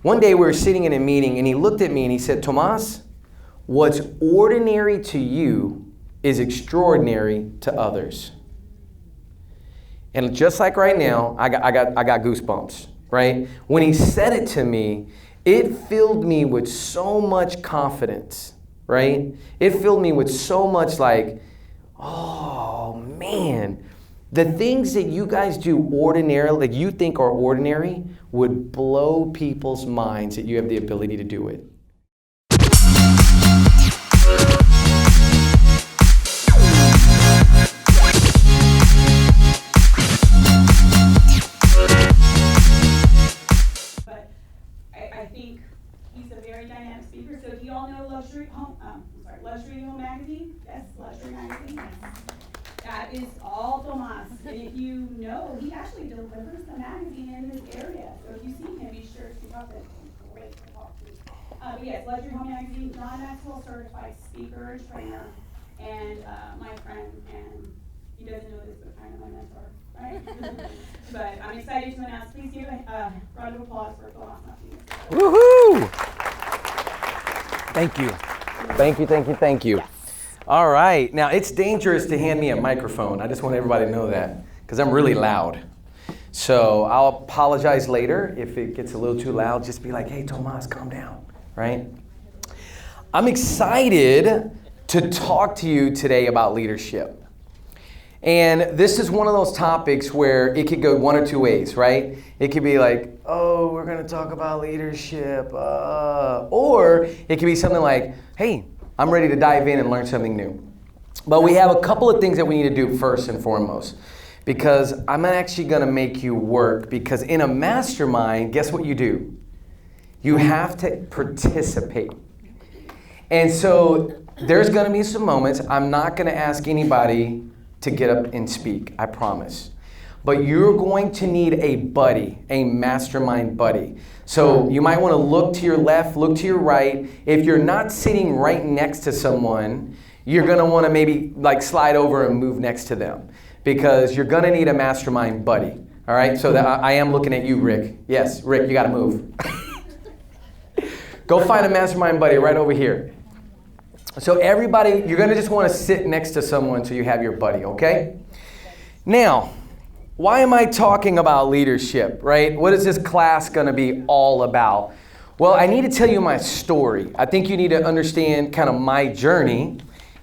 One day we were sitting in a meeting and he looked at me and he said, Tomas, what's ordinary to you is extraordinary to others. And just like right now, I got goosebumps, right? When he said it to me, it filled me with so much confidence, right? It filled me with so much like, oh man, the things that you guys do ordinarily, that you think are ordinary, would blow people's minds that you have the ability to do it. But I think he's a very dynamic speaker. So do you all know Luxury Home Magazine? Yes, Luxury Magazine. Yes. That is all Tomas. And if you know, he actually delivers the magazine in this area. So if you see him, be sure to talk to him. He's great to talk to. But yes, Luxury Home Magazine, John Maxwell certified speaker and trainer, and my friend, and he doesn't know this, but kind of my mentor, right? But I'm excited to announce, please give a round of applause for Tomas Martinez. Woohoo! Thank you. Thank you, thank you, thank you. Yes. All right, now it's dangerous to hand me a microphone. I just want everybody to know that because I'm really loud. So I'll apologize later if it gets a little too loud. Just be like, hey, Tomas, calm down, right? I'm excited to talk to you today about leadership. And this is one of those topics where it could go one or two ways, right? It could be like, oh, we're going to talk about leadership. Or it could be something like, hey, I'm ready to dive in and learn something new. But we have a couple of things that we need to do first and foremost, because I'm actually going to make you work, because in a mastermind, guess what you do? You have to participate. And so there's going to be some moments, I'm not going to ask anybody to get up and speak, I promise. But you're going to need a buddy, a mastermind buddy. So you might want to look to your left, look to your right. If you're not sitting right next to someone, you're going to want to maybe like slide over and move next to them, because you're going to need a mastermind buddy. All right, so I am looking at you, Rick. Yes, Rick, you got to move. Go find a mastermind buddy right over here. So everybody, you're going to just want to sit next to someone so you have your buddy, okay? Now, why am I talking about leadership, right? What is this class going to be all about? Well, I need to tell you my story. I think you need to understand kind of my journey,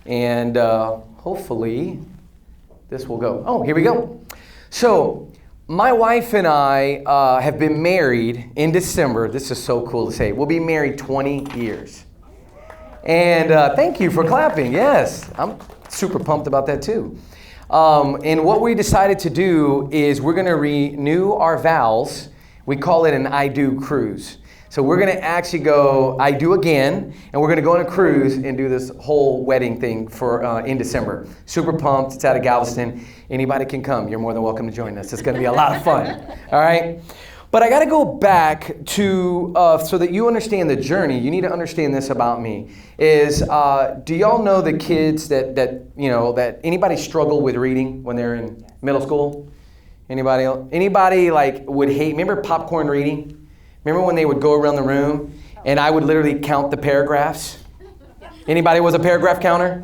and hopefully this will go. Oh, here we go. So my wife and I have been married in December. This is so cool to say. We'll be married 20 years. And thank you for clapping. Yes, I'm super pumped about that too. And what we decided to do is we're going to renew our vows. We call it an I Do cruise. So we're going to actually go I Do again, and we're going to go on a cruise and do this whole wedding thing for in December. Super pumped. It's out of Galveston. Anybody can come. You're more than welcome to join us. It's going to be a lot of fun. All right. But I got to go back to, so that you understand the journey, you need to understand this about me, is do y'all know the kids that anybody struggle with reading when they're in middle school? Anybody else? Anybody like would hate, remember popcorn reading? Remember when they would go around the room and I would literally count the paragraphs? Anybody was a paragraph counter?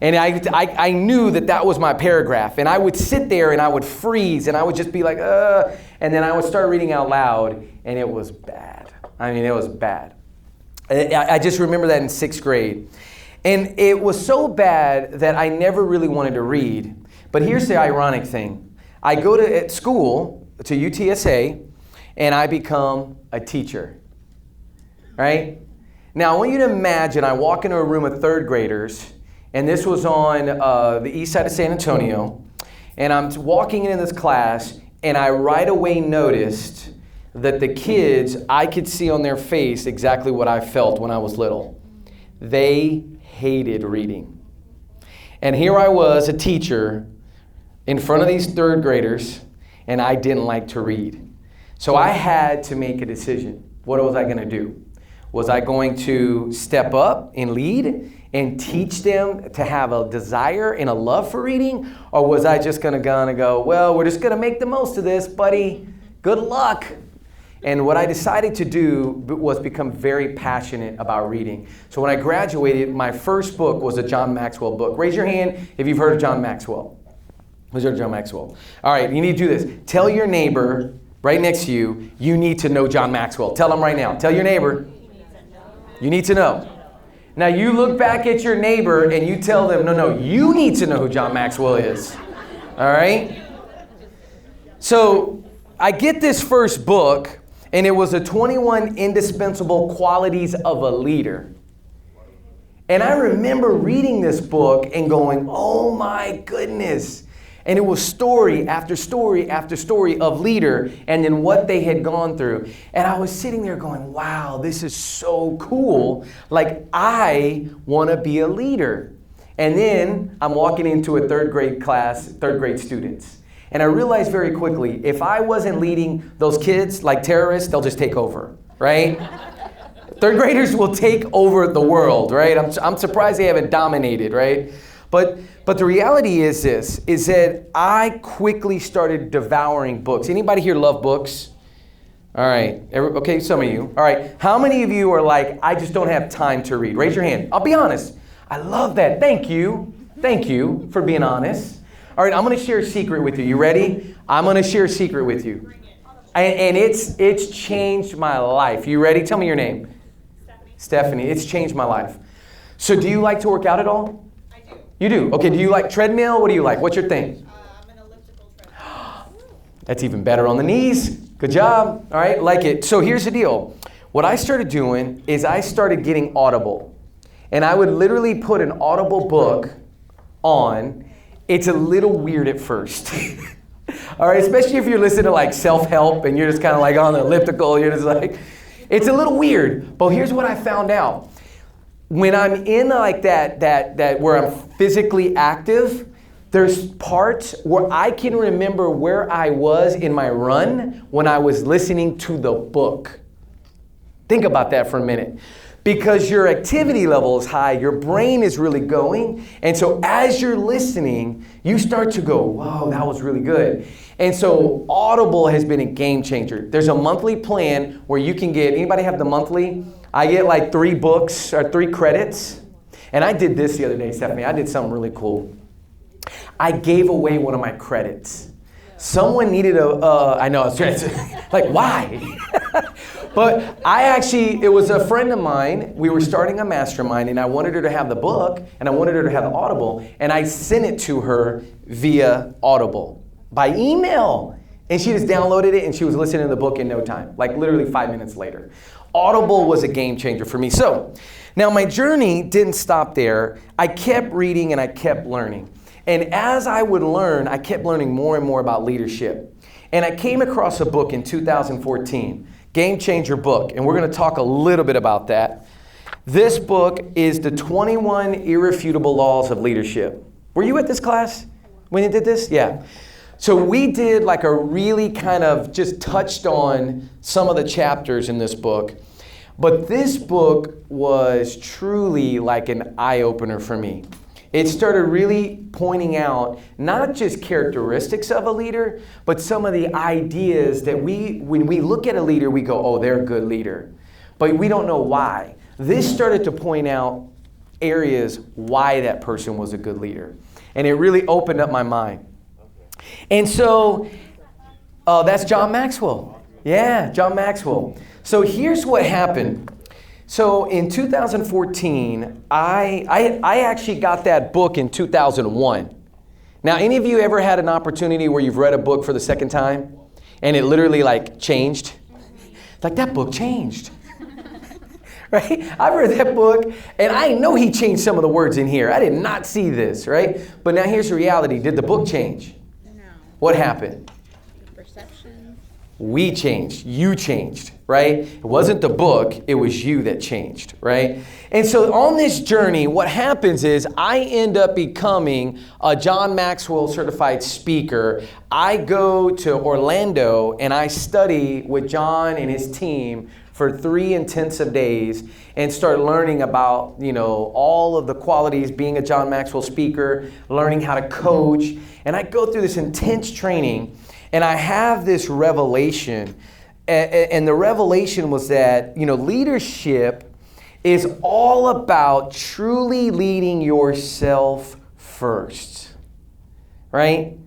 And I knew that was my paragraph. And I would sit there and I would freeze and I would just be like, and then I would start reading out loud, and it was bad. I mean, it was bad. I just remember that in 6th grade. And it was so bad that I never really wanted to read. But here's the ironic thing. I go to school, to UTSA, and I become a teacher, right? Now, I want you to imagine I walk into a room of 3rd graders, and this was on the east side of San Antonio, and I'm walking into this class, and I right away noticed that the kids, I could see on their face exactly what I felt when I was little. They hated reading. And here I was, a teacher, in front of these 3rd graders, and I didn't like to read. So I had to make a decision. What was I going to do? Was I going to step up and lead and teach them to have a desire and a love for reading? Or was I just going to go, well, we're just going to make the most of this, buddy. Good luck. And what I decided to do was become very passionate about reading. So when I graduated, my first book was a John Maxwell book. Raise your hand if you've heard of John Maxwell. Who's heard of John Maxwell? All right, you need to do this. Tell your neighbor right next to you, you need to know John Maxwell. Tell them right now. Tell your neighbor, you need to know. Now you look back at your neighbor and you tell them, no, you need to know who John Maxwell is. All right? So I get this first book, and it was the 21 indispensable qualities of a leader. And I remember reading this book and going, oh my goodness. And it was story after story after story of leader and then what they had gone through. And I was sitting there going, wow, this is so cool. Like, I want to be a leader. And then I'm walking into a third grade class, third grade students. And I realized very quickly, if I wasn't leading those kids like terrorists, they'll just take over, right? Third graders will take over the world, right? I'm surprised they haven't dominated, right? But the reality is this, is that I quickly started devouring books. Anybody here love books? All right. Okay, some of you. All right. How many of you are like, I just don't have time to read? Raise your hand. I'll be honest. I love that. Thank you. Thank you for being honest. All right, I'm going to share a secret with you. You ready? I'm going to share a secret with you. And it's changed my life. You ready? Tell me your name. Stephanie. It's changed my life. So do you like to work out at all? You do? Okay, do you like treadmill? What do you like? What's your thing? I'm an elliptical treadmill. That's even better on the knees. Good job. All right, like it. So here's the deal. What I started doing is I started getting Audible. And I would literally put an Audible book on. It's a little weird at first. All right, especially if you're listening to like self-help and you're just kind of like on the elliptical. You're just like, it's a little weird. But here's what I found out. When I'm in like that where I'm physically active, there's parts where I can remember where I was in my run when I was listening to the book. Think about that for a minute. Because your activity level is high, your brain is really going. And so as you're listening, you start to go, whoa, that was really good. And so Audible has been a game changer. There's a monthly plan where you can get, anybody have the monthly? I get like 3 books or 3 credits. And I did this the other day, Stephanie. I did something really cool. I gave away one of my credits. Someone needed I know, it's like, why? But it was a friend of mine. We were starting a mastermind, and I wanted her to have the book, and I wanted her to have the Audible, and I sent it to her via Audible by email. And she just downloaded it, and she was listening to the book in no time, like literally 5 minutes later. Audible was a game changer for me. So now my journey didn't stop there. I kept reading and I kept learning. And as I would learn, I kept learning more and more about leadership. And I came across a book in 2014, Game Changer book. And we're going to talk a little bit about that. This book is the 21 Irrefutable Laws of Leadership. Were you at this class when you did this? Yeah. So we did like a really kind of just touched on some of the chapters in this book. But this book was truly like an eye-opener for me. It started really pointing out not just characteristics of a leader, but some of the ideas that when we look at a leader, we go, oh, they're a good leader. But we don't know why. This started to point out areas why that person was a good leader. And it really opened up my mind. And so that's John Maxwell. Yeah, John Maxwell. So here's what happened. So in 2014, I actually got that book in 2001. Now, any of you ever had an opportunity where you've read a book for the second time and it literally like changed? Like that book changed. Right? I read that book and I know he changed some of the words in here. I did not see this, right? But now here's the reality. Did the book change? No. What happened? Perception. We changed. You changed, right? It wasn't the book. It was you that changed, right? And so on this journey, what happens is I end up becoming a John Maxwell certified speaker. I go to Orlando and I study with John and his team for 3 intensive days and start learning about, all of the qualities being a John Maxwell speaker, learning how to coach. And I go through this intense training and I have this revelation And the revelation was that, leadership is all about truly leading yourself first, right?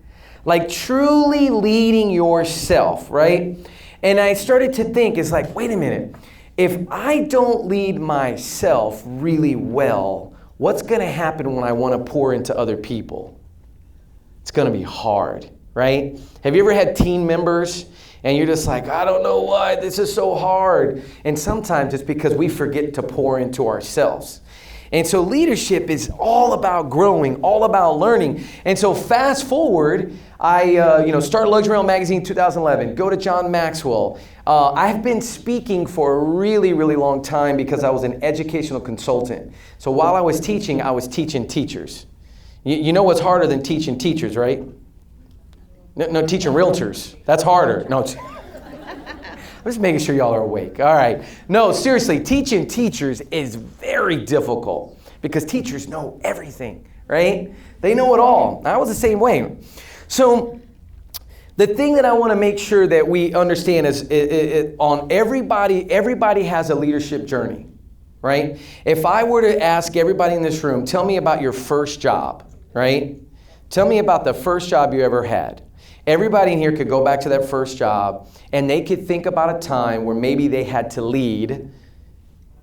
Like truly leading yourself, right? And I started to think, it's like, wait a minute. If I don't lead myself really well, what's going to happen when I want to pour into other people? It's going to be hard, right? Have you ever had teen members and you're just like, I don't know why this is so hard? And sometimes it's because we forget to pour into ourselves. And so leadership is all about growing, all about learning. And so fast forward, I started Luxury Realm Magazine in 2011, go to John Maxwell. I've been speaking for a really, really long time because I was an educational consultant. So while I was teaching teachers. You know what's harder than teaching teachers, right? No, teaching realtors. That's harder. No, I'm just making sure y'all are awake. All right. No, seriously, teaching teachers is very difficult because teachers know everything, right? They know it all. I was the same way. So the thing that I want to make sure that we understand is on everybody has a leadership journey, right? If I were to ask everybody in this room, tell me about your first job, right? Tell me about the first job you ever had. Everybody in here could go back to that first job and they could think about a time where maybe they had to lead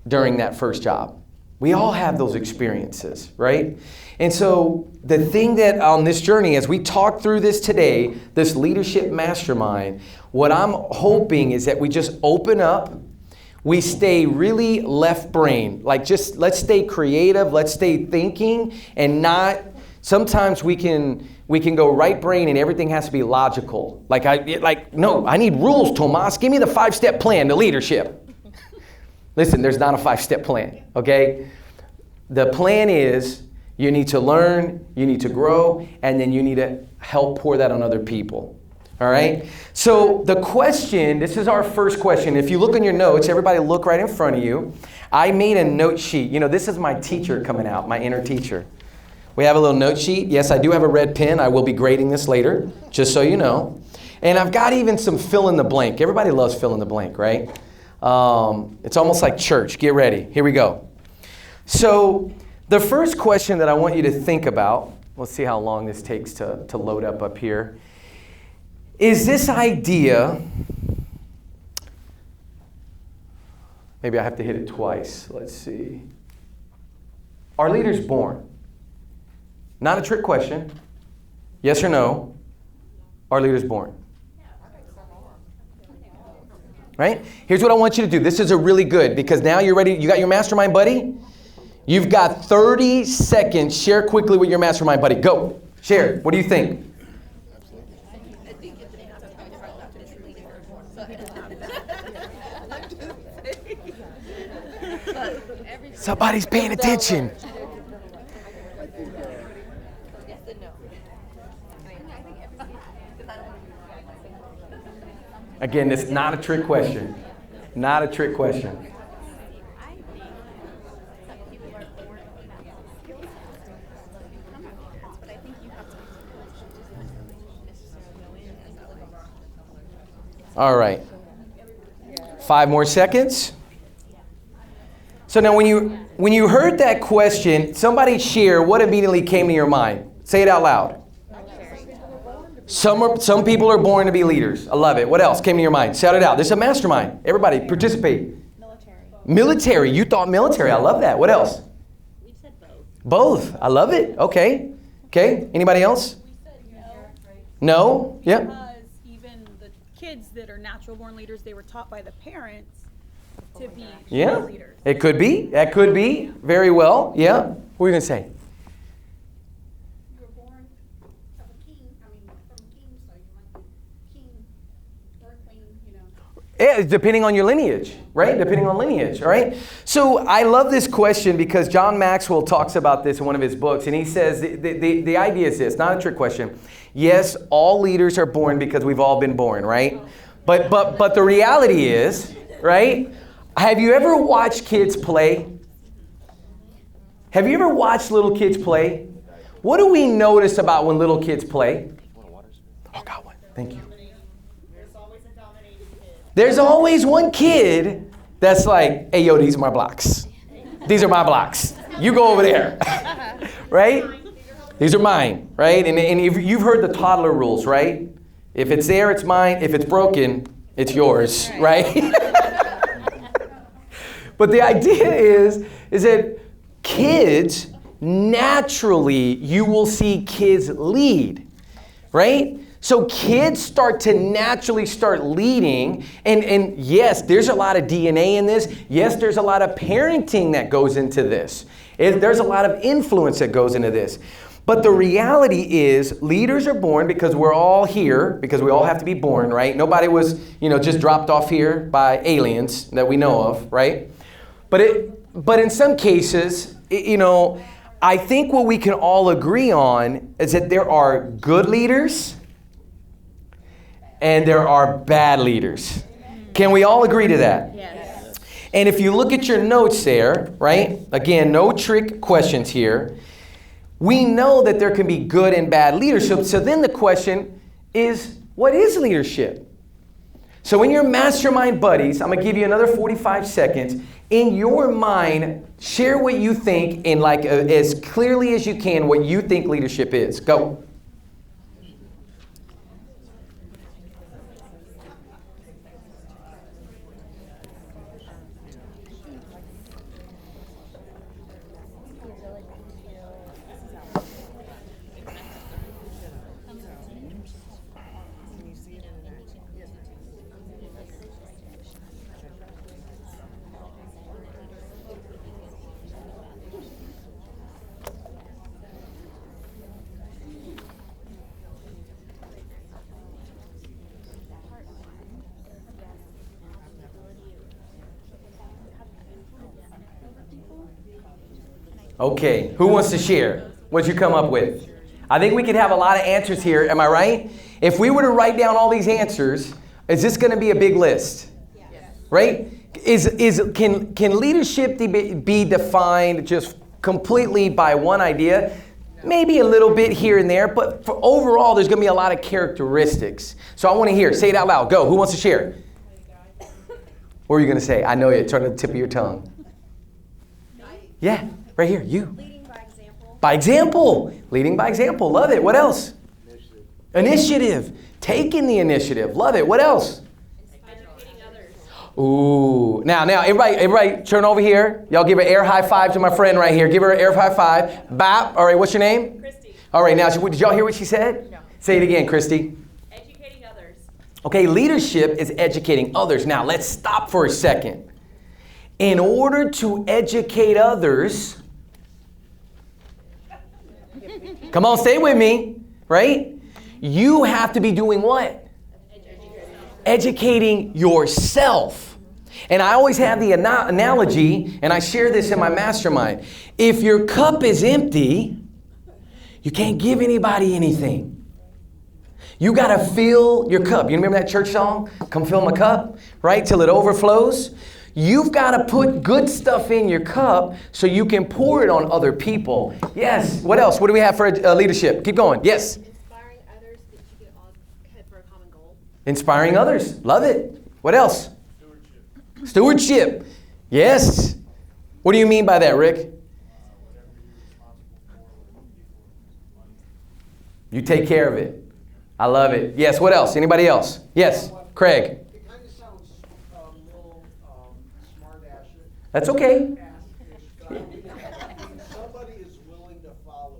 during that first job. We all have those experiences, right? And so the thing that on this journey, as we talk through this today, this leadership mastermind, what I'm hoping is that we just open up, we stay really left brain, like just let's stay creative, let's stay thinking and not, sometimes we can go right brain and everything has to be logical. No, I need rules, Tomas. Give me the 5-step plan to leadership. Listen, there's not a 5-step plan, okay? The plan is you need to learn, you need to grow, and then you need to help pour that on other people, all right? So the question, this is our first question. If you look in your notes, everybody look right in front of you. I made a note sheet. This is my teacher coming out, my inner teacher. We have a little note sheet. Yes, I do have a red pen. I will be grading this later, just so you know. And I've got even some fill in the blank. Everybody loves fill in the blank, right? It's almost like church. Get ready. Here we go. So the first question that I want you to think about, let's see how long this takes to load up here, is this idea, maybe I have to hit it twice. Let's see. Are leaders born? Not a trick question. Yes or no? Are leaders born? Right? Here's what I want you to do. This is a really good, because now you're ready. You got your mastermind buddy? You've got 30 seconds. Share quickly with your mastermind buddy. Go. Share. What do you think? Somebody's paying attention. Again, this is not a trick question. Not a trick question. All right. 5 more seconds. So now when you heard that question, somebody share what immediately came to your mind. Say it out loud. Some people are born to be leaders. I love it. What else came to your mind? Shout it out. This is a mastermind. Everybody participate. Military. You thought military. I love that. What else? We said both. Both. I love it. Okay. Anybody else? We said No? Yeah. Because even the kids that are natural born leaders, they were taught by the parents to be leaders. It could be. That could be. Very well. Yeah. What were you going to say? You were born of a king, from a king, so you might be king or queen, Yeah, depending on your lineage, right? Depending on lineage, all right? So I love this question because John Maxwell talks about this in one of his books, and he says the idea is this, not a trick question. Yes, all leaders are born because we've all been born, right? But the reality is, right? Have you ever watched kids play? Have you ever watched little kids play? What do we notice about when little kids play? Oh, got one. Thank you. There's always a dominated kid. There's always one kid that's like, hey, yo, these are my blocks. These are my blocks. You go over there, right? These are mine, right? And if you've heard the toddler rules, right? If it's there, it's mine. If it's broken, it's yours, right? But the idea is that kids, naturally, you will see kids lead, right? So kids start to naturally start leading, and yes, there's a lot of DNA in this. Yes, there's a lot of parenting that goes into this. There's a lot of influence that goes into this. But the reality is, leaders are born because we're all here, because we all have to be born, right? Nobody was, just dropped off here by aliens that we know of, right? But in some cases, I think what we can all agree on is that there are good leaders and there are bad leaders. Can we all agree to that? Yes. And if you look at your notes there, right? Again, no trick questions here. We know that there can be good and bad leadership. So then the question is, what is leadership? So in your mastermind buddies, I'm going to give you another 45 seconds. In your mind, share what you think in as clearly as you can what you think leadership is. Go. Okay, who wants to share? What'd you come up with? I think we could have a lot of answers here, am I right? If we were to write down all these answers, is this going to be a big list? Yes. Right? Can leadership be defined just completely by one idea? Maybe a little bit here and there, but for overall, there's going to be a lot of characteristics. So I want to hear. Say it out loud. Go. Who wants to share? What are you going to say? I know it. Turn to the tip of your tongue. Yeah. Right here, you. Leading by example. By example. Leading by example. Love it. What else? Initiative. Taking the initiative. Love it. What else? Educating others. Ooh. Now, everybody turn over here. Y'all give an air high five to my friend right here. Give her an air high five. Bop. All right, what's your name? Christy. All right, now, did y'all hear what she said? No. Say it again, Christy. Educating others. Okay, leadership is educating others. Now, let's stop for a second. In order to educate others, come on, stay with me, right? You have to be doing what? Educating yourself. And I always have the analogy, and I share this in my mastermind. If your cup is empty, you can't give anybody anything. You got to fill your cup. You remember that church song? Come fill my cup, right? Till it overflows. You've got to put good stuff in your cup so you can pour it on other people. Yes. What else? What do we have for leadership? Keep going. Yes. Inspiring others that you can all head for a common goal. Inspiring others. Love it. What else? Stewardship. Yes. What do you mean by that, Rick? You take care of it. I love it. Yes. What else? Anybody else? Yes. Craig. That's okay. Somebody is willing to follow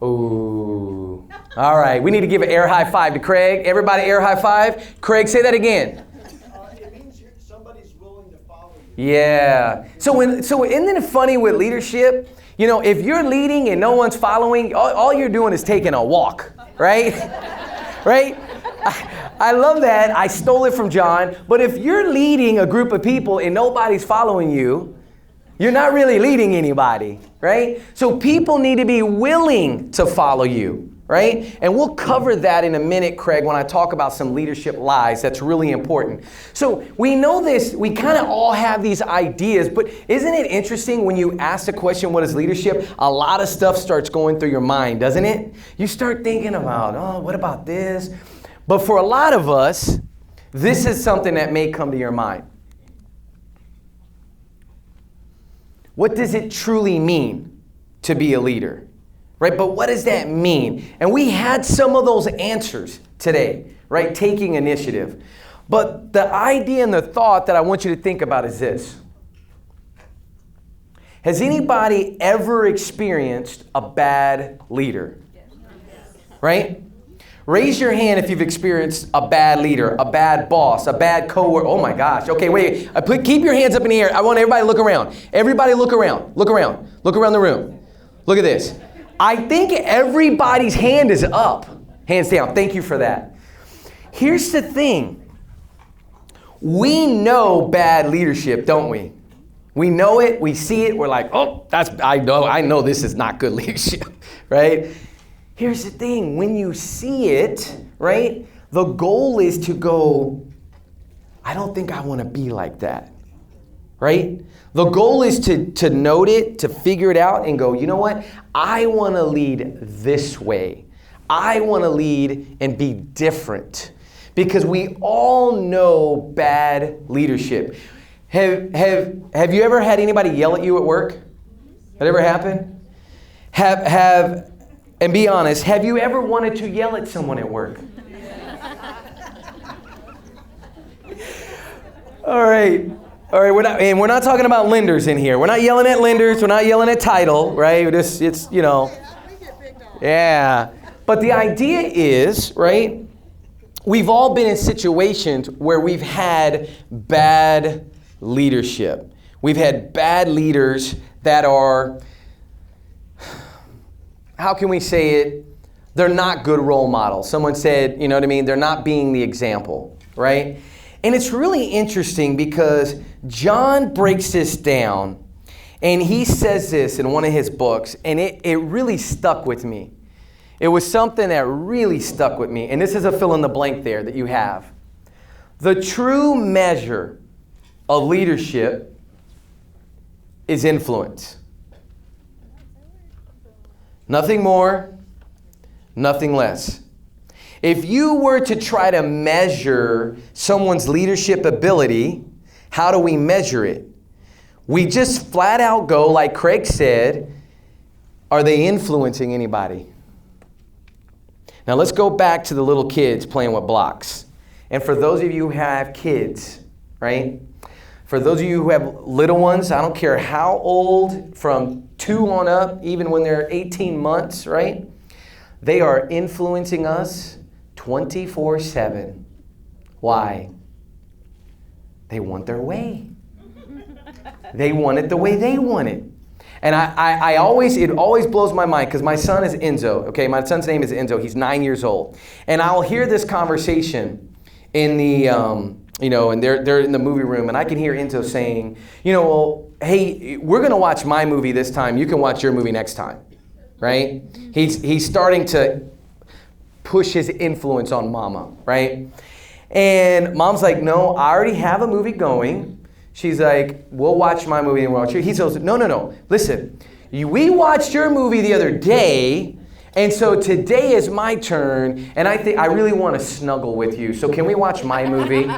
you. Ooh. All right. We need to give an air high five to Craig. Everybody air high five. Craig, say that again. It means somebody's willing to follow you. Yeah. So isn't it funny with leadership? If you're leading and no one's following, all you're doing is taking a walk, right? Right? I love that. I stole it from John. But if you're leading a group of people and nobody's following you, you're not really leading anybody, right? So people need to be willing to follow you, right? And we'll cover that in a minute, Craig, when I talk about some leadership lies. That's really important. So we know this. We kind of all have these ideas. But isn't it interesting when you ask the question, what is leadership? A lot of stuff starts going through your mind, doesn't it? You start thinking about, what about this? But for a lot of us, this is something that may come to your mind. What does it truly mean to be a leader? Right? But what does that mean? And we had some of those answers today, right? Taking initiative. But the idea and the thought that I want you to think about is this. Has anybody ever experienced a bad leader? Right? Raise your hand if you've experienced a bad leader, a bad boss, a bad coworker. Oh my gosh. Okay, wait. Keep your hands up in the air. I want everybody to look around. Everybody look around. Look around. Look around the room. Look at this. I think everybody's hand is up. Hands down. Thank you for that. Here's the thing. We know bad leadership, don't we? We know it. We see it. We're like, oh, I know this is not good leadership, right? Here's the thing, when you see it, right, the goal is to go, I don't think I want to be like that, right? The goal is to note it, to figure it out and go, you know what? I want to lead this way. I want to lead and be different because we all know bad leadership. Have you ever had anybody yell at you at work? That ever happened? And be honest, have you ever wanted to yell at someone at work? All right, we're not talking about lenders in here. We're not yelling at lenders. We're not yelling at title, right? It's yeah. But the idea is, right, we've all been in situations where we've had bad leadership. We've had bad leaders that are, how can we say it? They're not good role models. Someone said, you know what I mean? They're not being the example, right? And it's really interesting because John breaks this down and he says this in one of his books and it really stuck with me. It was something that really stuck with me. And this is a fill in the blank there that you have. The true measure of leadership is influence. Nothing more, nothing less. If you were to try to measure someone's leadership ability, how do we measure it? We just flat out go, like Craig said, are they influencing anybody? Now let's go back to the little kids playing with blocks. And for those of you who have kids, right? For those of you who have little ones, I don't care how old, from 2 on up, even when they're 18 months, right? They are influencing us 24/7. Why? They want their way. They want it the way they want it. And it always blows my mind because my son is Enzo. Okay, my son's name is Enzo. He's 9 years old. And I'll hear this conversation in the, and they're in the movie room, and I can hear Enzo saying, well, hey, we're going to watch my movie this time. You can watch your movie next time, right? He's starting to push his influence on mama, right? And mom's like, no, I already have a movie going. She's like, we'll watch my movie and we'll watch yours. He says, no. Listen, we watched your movie the other day, and so today is my turn, and I think I really want to snuggle with you. So can we watch my movie?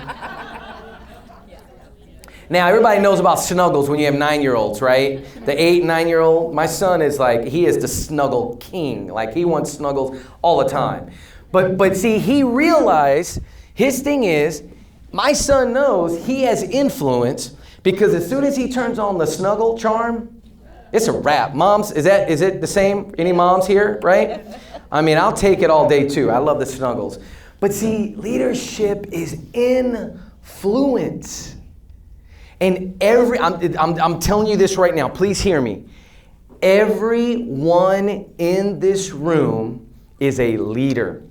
Now, everybody knows about snuggles when you have 9-year-olds, right? The 8, 9-year-old. My son is like, he is the snuggle king. Like, he wants snuggles all the time. But see, he realized his thing is, my son knows he has influence because as soon as he turns on the snuggle charm, it's a wrap. Moms, is it the same? Any moms here, right? I mean, I'll take it all day too. I love the snuggles. But see, leadership is influence. And I'm telling you this right now, please hear me. Everyone in this room is a leader.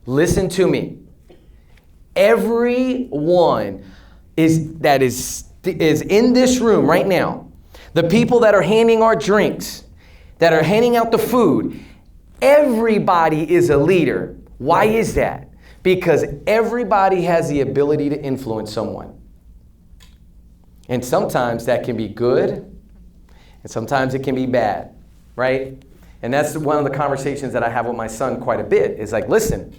Listen to me. Everyone is in this room right now. The people that are handing our drinks, that are handing out the food, everybody is a leader. Why is that? Because everybody has the ability to influence someone. And sometimes that can be good, and sometimes it can be bad, right? And that's one of the conversations that I have with my son quite a bit. Is like, listen,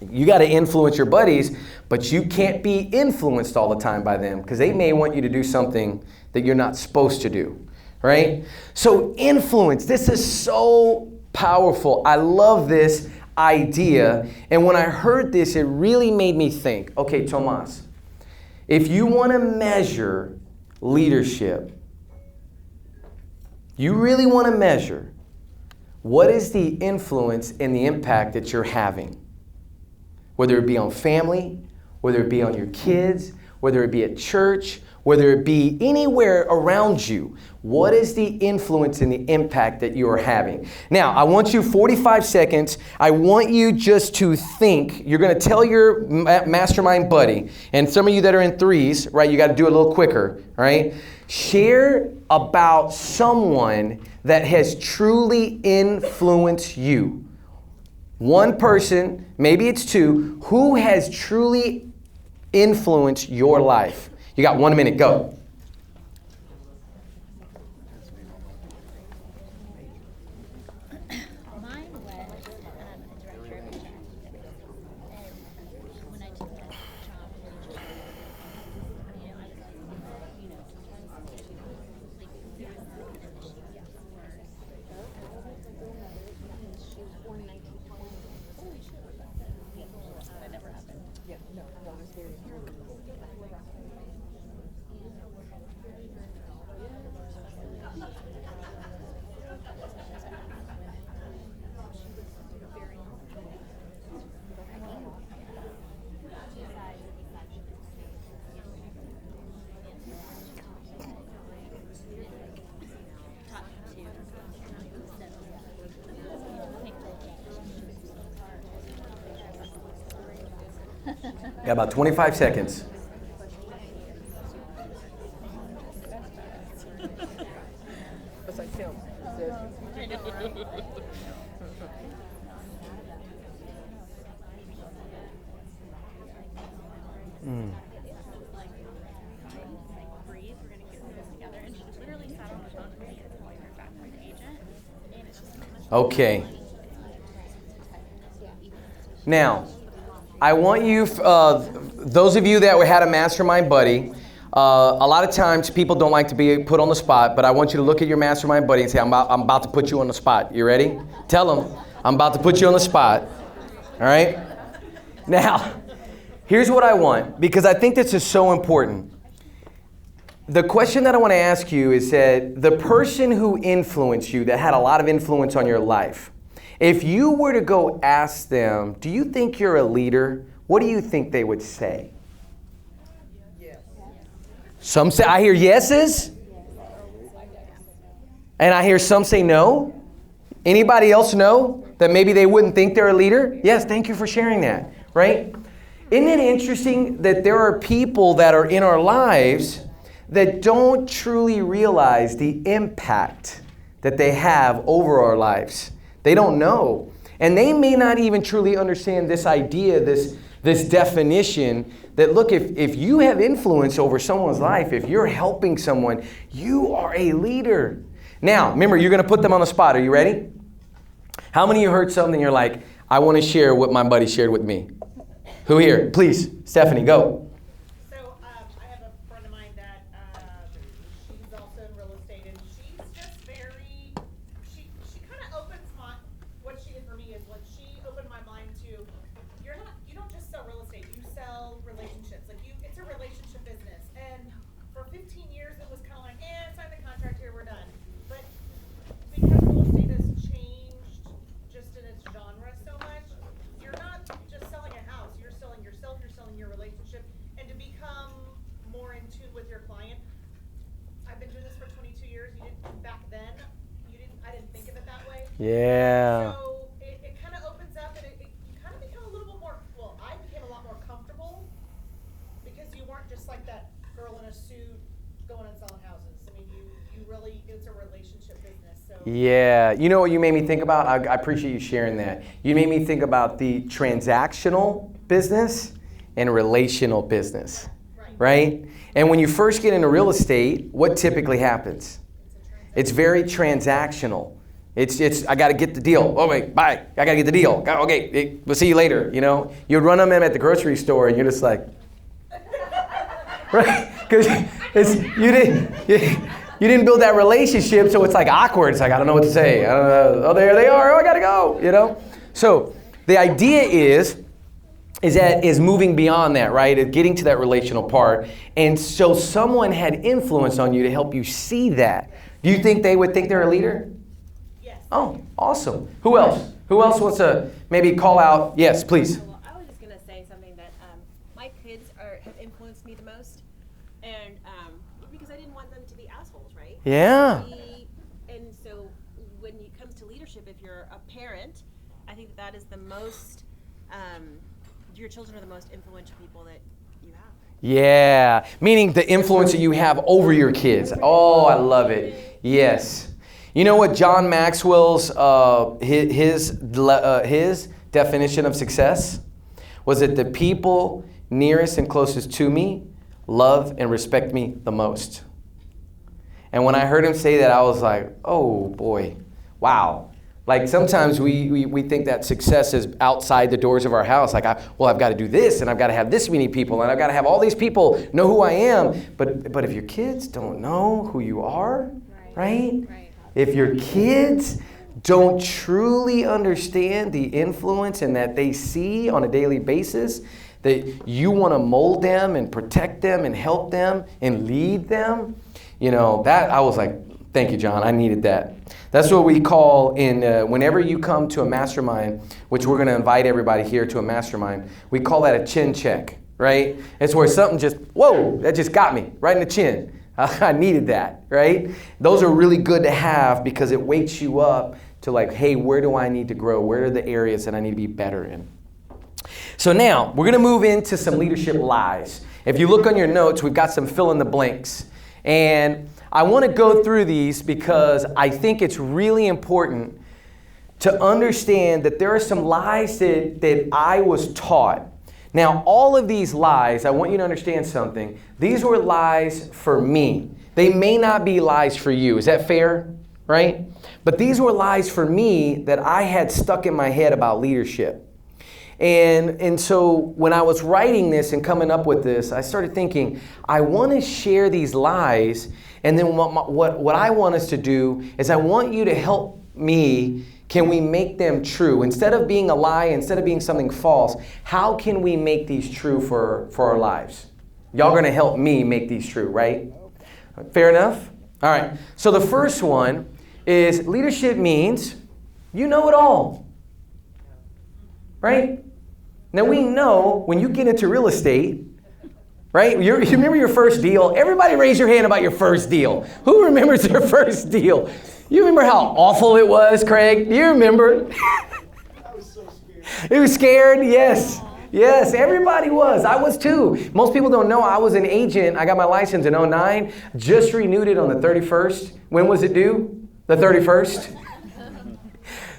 You got to influence your buddies, but you can't be influenced all the time by them because they may want you to do something that you're not supposed to do, right? So influence, this is so powerful. I love this idea. And when I heard this, it really made me think, okay, Tomas, if you want to measure leadership, you really want to measure what is the influence and the impact that you're having. Whether it be on family, whether it be on your kids, whether it be at church, whether it be anywhere around you. What is the influence and the impact that you are having? Now, I want you 45 seconds. I want you just to think. You're going to tell your mastermind buddy, and some of you that are in threes, right, you got to do it a little quicker, right? Share about someone that has truly influenced you. One person, maybe it's two, who has truly influenced your life. You got 1 minute, go. Mine was a director of HR. And when I took that job, She was born in 1920. Holy shit. that never happened. Got about 25 seconds. Breathe, we're going to get this together. And she literally sat on the phone with me until I heard back from the agent. And it's just Okay. Now, I want you, those of you that had a mastermind buddy, a lot of times people don't like to be put on the spot, but I want you to look at your mastermind buddy and say, I'm about to put you on the spot. You ready? Tell them, I'm about to put you on the spot. All right? Now, here's what I want, because I think this is so important. The question that I want to ask you is that the person who influenced you, that had a lot of influence on your life, if you were to go ask them, do you think you're a leader? What do you think they would say? Yes. Some say, I hear yeses. And I hear some say no. Anybody else know that maybe they wouldn't think they're a leader? Yes, thank you for sharing that, right? Isn't it interesting that there are people that are in our lives that don't truly realize the impact that they have over our lives? They don't know. And they may not even truly understand this idea, this definition that, look, if you have influence over someone's life, if you're helping someone, you are a leader. Now, remember, you're going to put them on the spot. Are you ready? How many of you heard something you're like, I want to share what my buddy shared with me? Who here? Please, Stephanie, go. So I have a friend of mine that she's also in real estate, and she's just very, she kind of opens my, what she did for me is what she opened my mind to, you don't just sell real estate, you sell relationships. Like it's a relationship business. And for 15 years it was kind of like, sign the contract here, we're done. But because real estate has changed just in its genre so much, you're not just selling a house, you're selling yourself, you're selling your relationship. And to become more in tune with your client, I've been doing this for 22 years. Back then, I didn't think of it that way. Yeah. So it kind of opens up, and you kind of become a little bit more, well, I became a lot more comfortable because you weren't just like that girl in a suit going and selling houses. I mean, you really, it's a relationship business. So Yeah. You know what you made me think about? I appreciate you sharing that. You made me think about the transactional business and relational business, right? And when you first get into real estate, what typically happens? It's very transactional. I got to get the deal. Oh, wait, bye. I got to get the deal. Okay, we'll see you later, you know. You'd run them in at the grocery store and you're just like, right? Because you didn't build that relationship, so it's like awkward. It's like, I don't know what to say. I don't know. Oh, there they are. Oh, I got to go, you know. So the idea is moving beyond that, right? Getting to that relational part. And so someone had influence on you to help you see that. Do you think they would think they're a leader? Yes. Oh, awesome. Who else? Who else wants to maybe call out? Yes, please. Well, I was just going to say something that my kids have influenced me the most. And because I didn't want them to be assholes, right? Yeah. And so when it comes to leadership, if you're a parent, I think that is the most, your children are the most influential people that you have. Yeah, meaning the influence that you have over your kids. Oh, I love it. Yes. You know what John Maxwell's, his definition of success was that the people nearest and closest to me love and respect me the most. And when I heard him say that, I was like, oh boy, wow. Like sometimes we think that success is outside the doors of our house. Like, I've got to do this, and I've got to have this many people, and I've got to have all these people know who I am. But if your kids don't know who you are, right? If your kids don't truly understand the influence and that they see on a daily basis, that you want to mold them and protect them and help them and lead them, you know, that I was like, thank you, John. I needed that. That's what we call whenever you come to a mastermind, which we're going to invite everybody here to a mastermind, we call that a chin check, right? It's where something just, whoa, that just got me right in the chin. I needed that, right? Those are really good to have because it wakes you up to like, hey, where do I need to grow? Where are the areas that I need to be better in? So now we're going to move into some leadership lies. If you look on your notes, we've got some fill in the blanks. And I want to go through these because I think it's really important to understand that there are some lies that I was taught. Now, all of these lies, I want you to understand something. These were lies for me. They may not be lies for you. Is that fair? Right? But these were lies for me that I had stuck in my head about leadership. And so when I was writing this and coming up with this, I started thinking, I want to share these lies, and then what I want us to do is I want you to help me. Can we make them true? Instead of being a lie, instead of being something false, how can we make these true for our lives? Y'all going to help me make these true, right? Fair enough? All right. So the first one is leadership means you know it all. Right? Now we know when you get into real estate, right? You remember your first deal? Everybody raise your hand about your first deal. Who remembers their first deal? You remember how awful it was, Craig? Do you remember? I was so scared. It was scared? Yes. Yes, everybody was. I was too. Most people don't know I was an agent. I got my license in 2009. Just renewed it on the 31st. When was it due? The 31st.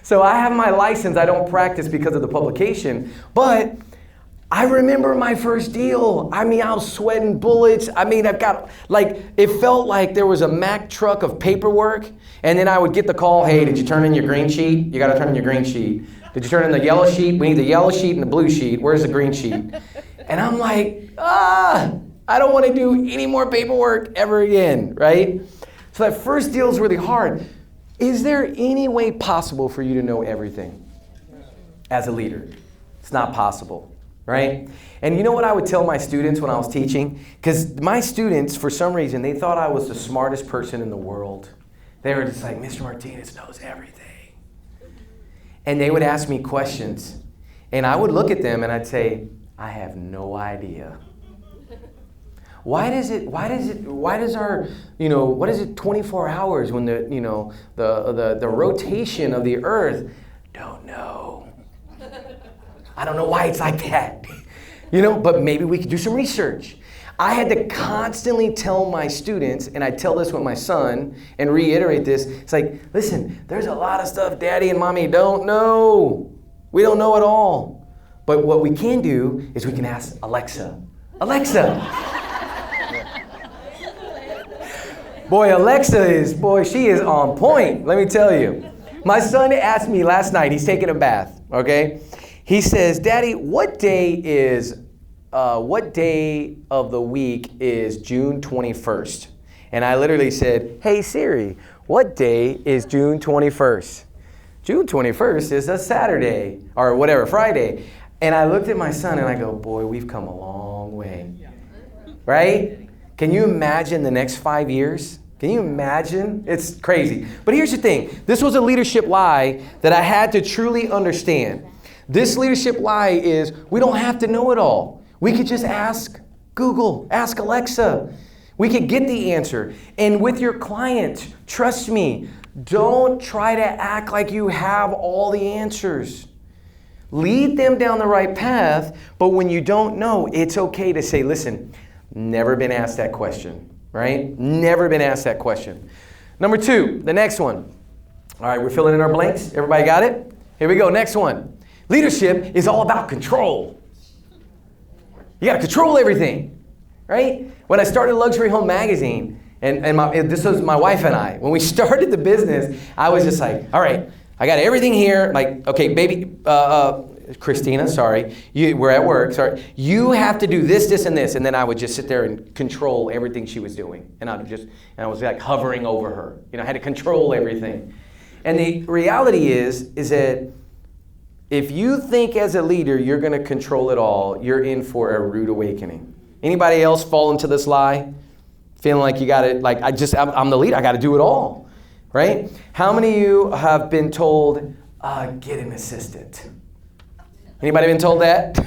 So I have my license. I don't practice because of the publication. But I remember my first deal. I mean, I was sweating bullets. I mean, it felt like there was a Mack truck of paperwork. And then I would get the call, hey, did you turn in your green sheet? You got to turn in your green sheet. Did you turn in the yellow sheet? We need the yellow sheet and the blue sheet. Where's the green sheet? And I'm like, I don't want to do any more paperwork ever again, right? So that first deal is really hard. Is there any way possible for you to know everything as a leader? It's not possible, right? And you know what I would tell my students when I was teaching? Because my students, for some reason, they thought I was the smartest person in the world. They were just like, Mr. Martinez knows everything. And they would ask me questions. And I would look at them and I'd say, I have no idea. What is it 24 hours when the rotation of the earth? Don't know. I don't know why it's like that. But maybe we could do some research. I had to constantly tell my students, and I tell this with my son and reiterate this. It's like, listen, there's a lot of stuff Daddy and Mommy don't know. We don't know it all. But what we can do is we can ask Alexa. Alexa. Boy, Alexa she is on point, let me tell you. My son asked me last night, he's taking a bath, okay? He says, Daddy, what day of the week is June 21st? And I literally said, hey Siri, what day is June 21st? June 21st is a Saturday, or whatever, Friday. And I looked at my son and I go, boy, we've come a long way, right? Can you imagine the next 5 years? Can you imagine? It's crazy. But here's the thing. This was a leadership lie that I had to truly understand. This leadership lie is we don't have to know it all. We could just ask Google, ask Alexa. We could get the answer. And with your clients, trust me, don't try to act like you have all the answers. Lead them down the right path, but when you don't know, it's okay to say, listen, never been asked that question, right? Never been asked that question. Number 2, the next one. All right, we're filling in our blanks. Everybody got it? Here we go, next one. Leadership is all about control. You got to control everything, right? When I started Luxury Home Magazine, this was my wife and I, when we started the business, I was just like, all right, I got everything here. Like, okay, baby, Christina, sorry, we're at work, sorry. You have to do this, this, and this. And then I would just sit there and control everything she was doing. And I was like hovering over her. I had to control everything. And the reality is that if you think as a leader you're going to control it all, you're in for a rude awakening. Anybody else fall into this lie? Feeling like you got to, like, I'm the leader, I got to do it all, right? How many of you have been told, get an assistant? Anybody been told that?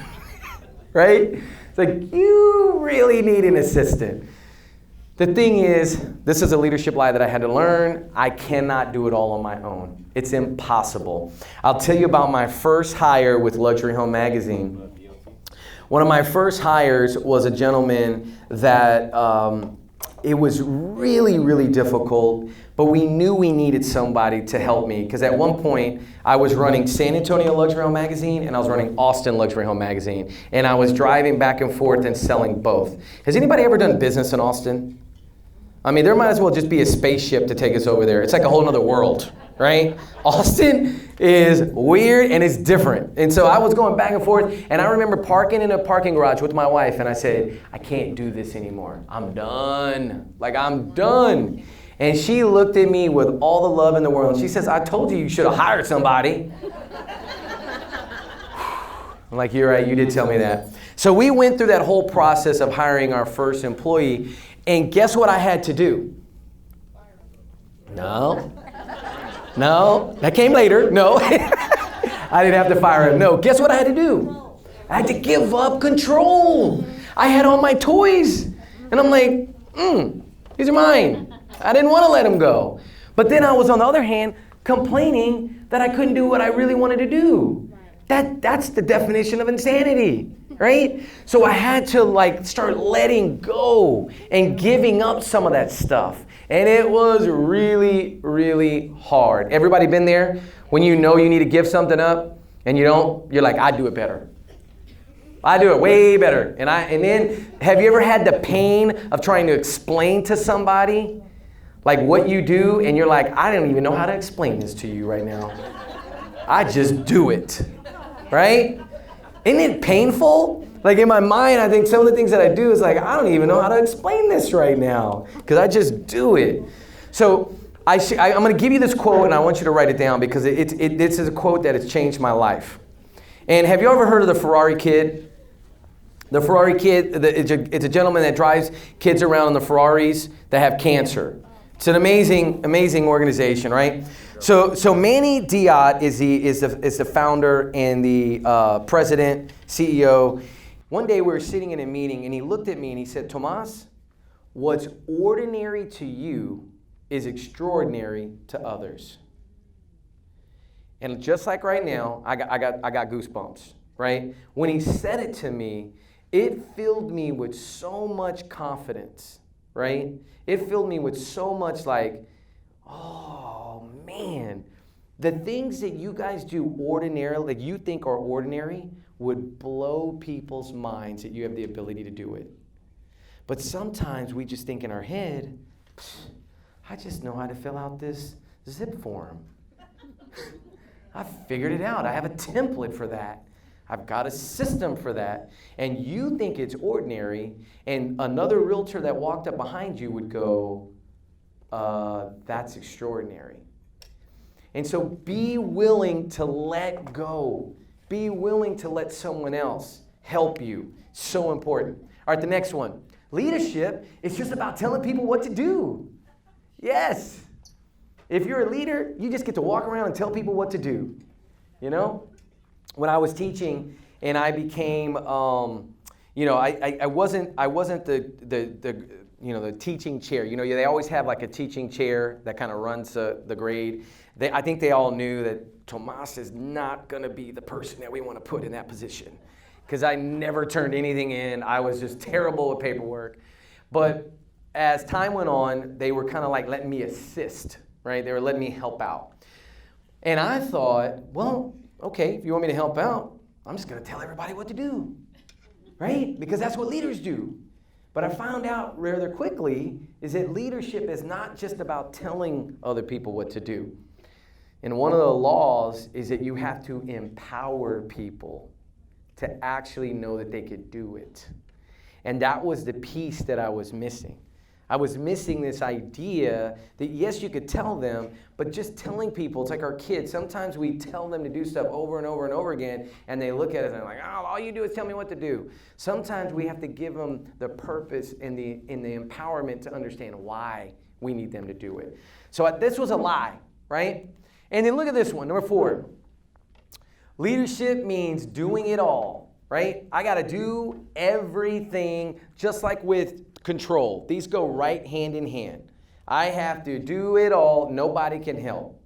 Right? It's like, you really need an assistant. The thing is, this is a leadership lie that I had to learn. I cannot do it all on my own. It's impossible. I'll tell you about my first hire with Luxury Home Magazine. One of my first hires was a gentleman that it was really, really difficult, but we knew we needed somebody to help me because at one point I was running San Antonio Luxury Home Magazine and I was running Austin Luxury Home Magazine, and I was driving back and forth and selling both. Has anybody ever done business in Austin? I mean, there might as well just be a spaceship to take us over there. It's like a whole other world, right? Austin is weird and it's different. And so I was going back and forth, and I remember parking in a parking garage with my wife, and I said, I can't do this anymore. I'm done. Like, I'm done. And she looked at me with all the love in the world. She says, I told you should have hired somebody. I'm like, you're right, you did tell me that. So we went through that whole process of hiring our first employee, and guess what I had to do? No, that came later. No, I didn't have to fire him. No, guess what I had to do? I had to give up control. I had all my toys, and I'm like, these are mine. I didn't want to let them go. But then I was, on the other hand, complaining that I couldn't do what I really wanted to do. That's the definition of insanity, right? So I had to start letting go and giving up some of that stuff. And it was really, really hard. Everybody been there? When you know you need to give something up and you don't, you're like, I do it better. I do it way better. And then, have you ever had the pain of trying to explain to somebody like what you do, and you're like, I don't even know how to explain this to you right now. I just do it, right? Isn't it painful? Like, in my mind, I think some of the things that I do is like, I don't even know how to explain this right now because I just do it. So I'm going to give you this quote, and I want you to write it down because this is a quote that has changed my life. And have you ever heard of the Ferrari Kid? The Ferrari Kid, it's a gentleman that drives kids around in the Ferraris that have cancer. It's an amazing, amazing organization, right? So Manny Diat is the founder and the president, CEO. One day we were sitting in a meeting, and he looked at me and he said, Tomas, what's ordinary to you is extraordinary to others. And just like right now, I got goosebumps, right? When he said it to me, it filled me with so much confidence, right? It filled me with so much like, oh man, the things that you guys do ordinarily, that you think are ordinary, would blow people's minds that you have the ability to do it. But sometimes we just think in our head, I just know how to fill out this zip form. I figured it out. I have a template for that. I've got a system for that. And you think it's ordinary, and another realtor that walked up behind you would go, that's extraordinary. And so be willing to let go. Be willing to let someone else help you. So important. All right, the next one. Leadership is just about telling people what to do. Yes. If you're a leader, you just get to walk around and tell people what to do. You know? When I was teaching and I became, I wasn't the teaching chair. You know, they always have like a teaching chair that kind of runs the grade. I think they all knew that Tomas is not going to be the person that we want to put in that position, because I never turned anything in. I was just terrible with paperwork. But as time went on, they were kind of like letting me assist, right? They were letting me help out. And I thought, well, okay, if you want me to help out, I'm just going to tell everybody what to do, right? Because that's what leaders do. But I found out rather quickly is that leadership is not just about telling other people what to do. And one of the laws is that you have to empower people to actually know that they could do it. And that was the piece that I was missing. I was missing this idea that, yes, you could tell them, but just telling people, it's like our kids. Sometimes we tell them to do stuff over and over and over again, and they look at us and they're like, oh, all you do is tell me what to do. Sometimes we have to give them the purpose and the empowerment to understand why we need them to do it. So this was a lie, right? And then look at this one, number 4. Leadership means doing it all, right? I got to do everything, just like with control. These go right hand in hand. I have to do it all. Nobody can help.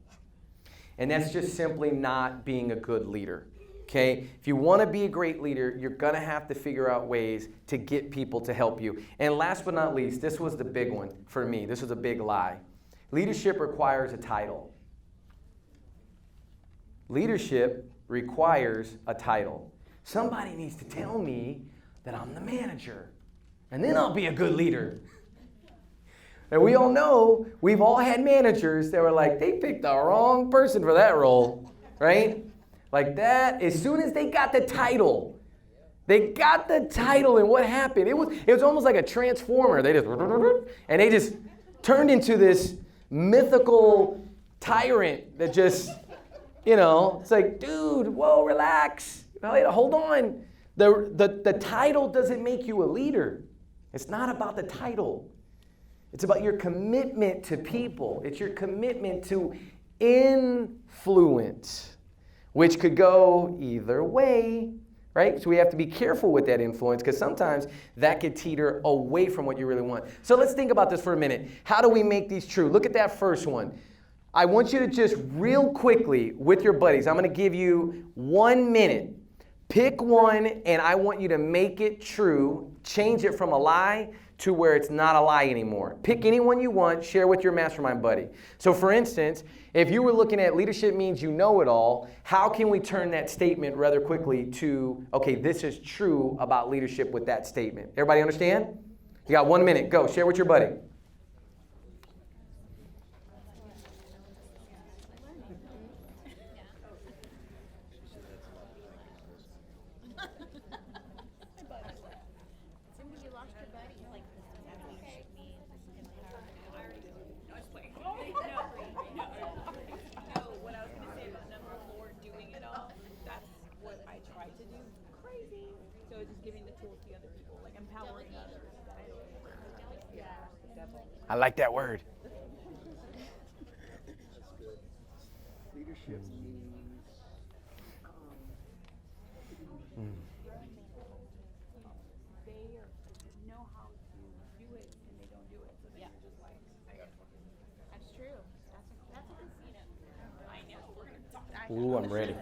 And that's just simply not being a good leader, okay? If you want to be a great leader, you're going to have to figure out ways to get people to help you. And last but not least, this was the big one for me. This was a big lie. Leadership requires a title. Leadership requires a title. Somebody needs to tell me that I'm the manager, and then I'll be a good leader. And we all know, we've all had managers that were like, they picked the wrong person for that role, right? Like that, as soon as they got the title, and what happened? It was almost like a transformer. They just turned into this mythical tyrant that just, it's like, dude, whoa, relax. Hold on. The title doesn't make you a leader. It's not about the title. It's about your commitment to people. It's your commitment to influence, which could go either way, right? So we have to be careful with that influence, because sometimes that could teeter away from what you really want. So let's think about this for a minute. How do we make these true? Look at that first one. I want you to just real quickly with your buddies, I'm going to give you 1 minute. Pick one, and I want you to make it true. Change it from a lie to where it's not a lie anymore. Pick any one you want, share with your mastermind buddy. So for instance, if you were looking at leadership means you know it all, how can we turn that statement rather quickly to, okay, this is true about leadership with that statement? Everybody understand? You got 1 minute. Go. Share with your buddy. I like that word. Leadership means They know how to do it and they don't do it. So they're just like, That's true. That's a casino. I know, we're going to talk. Ooh, I'm ready.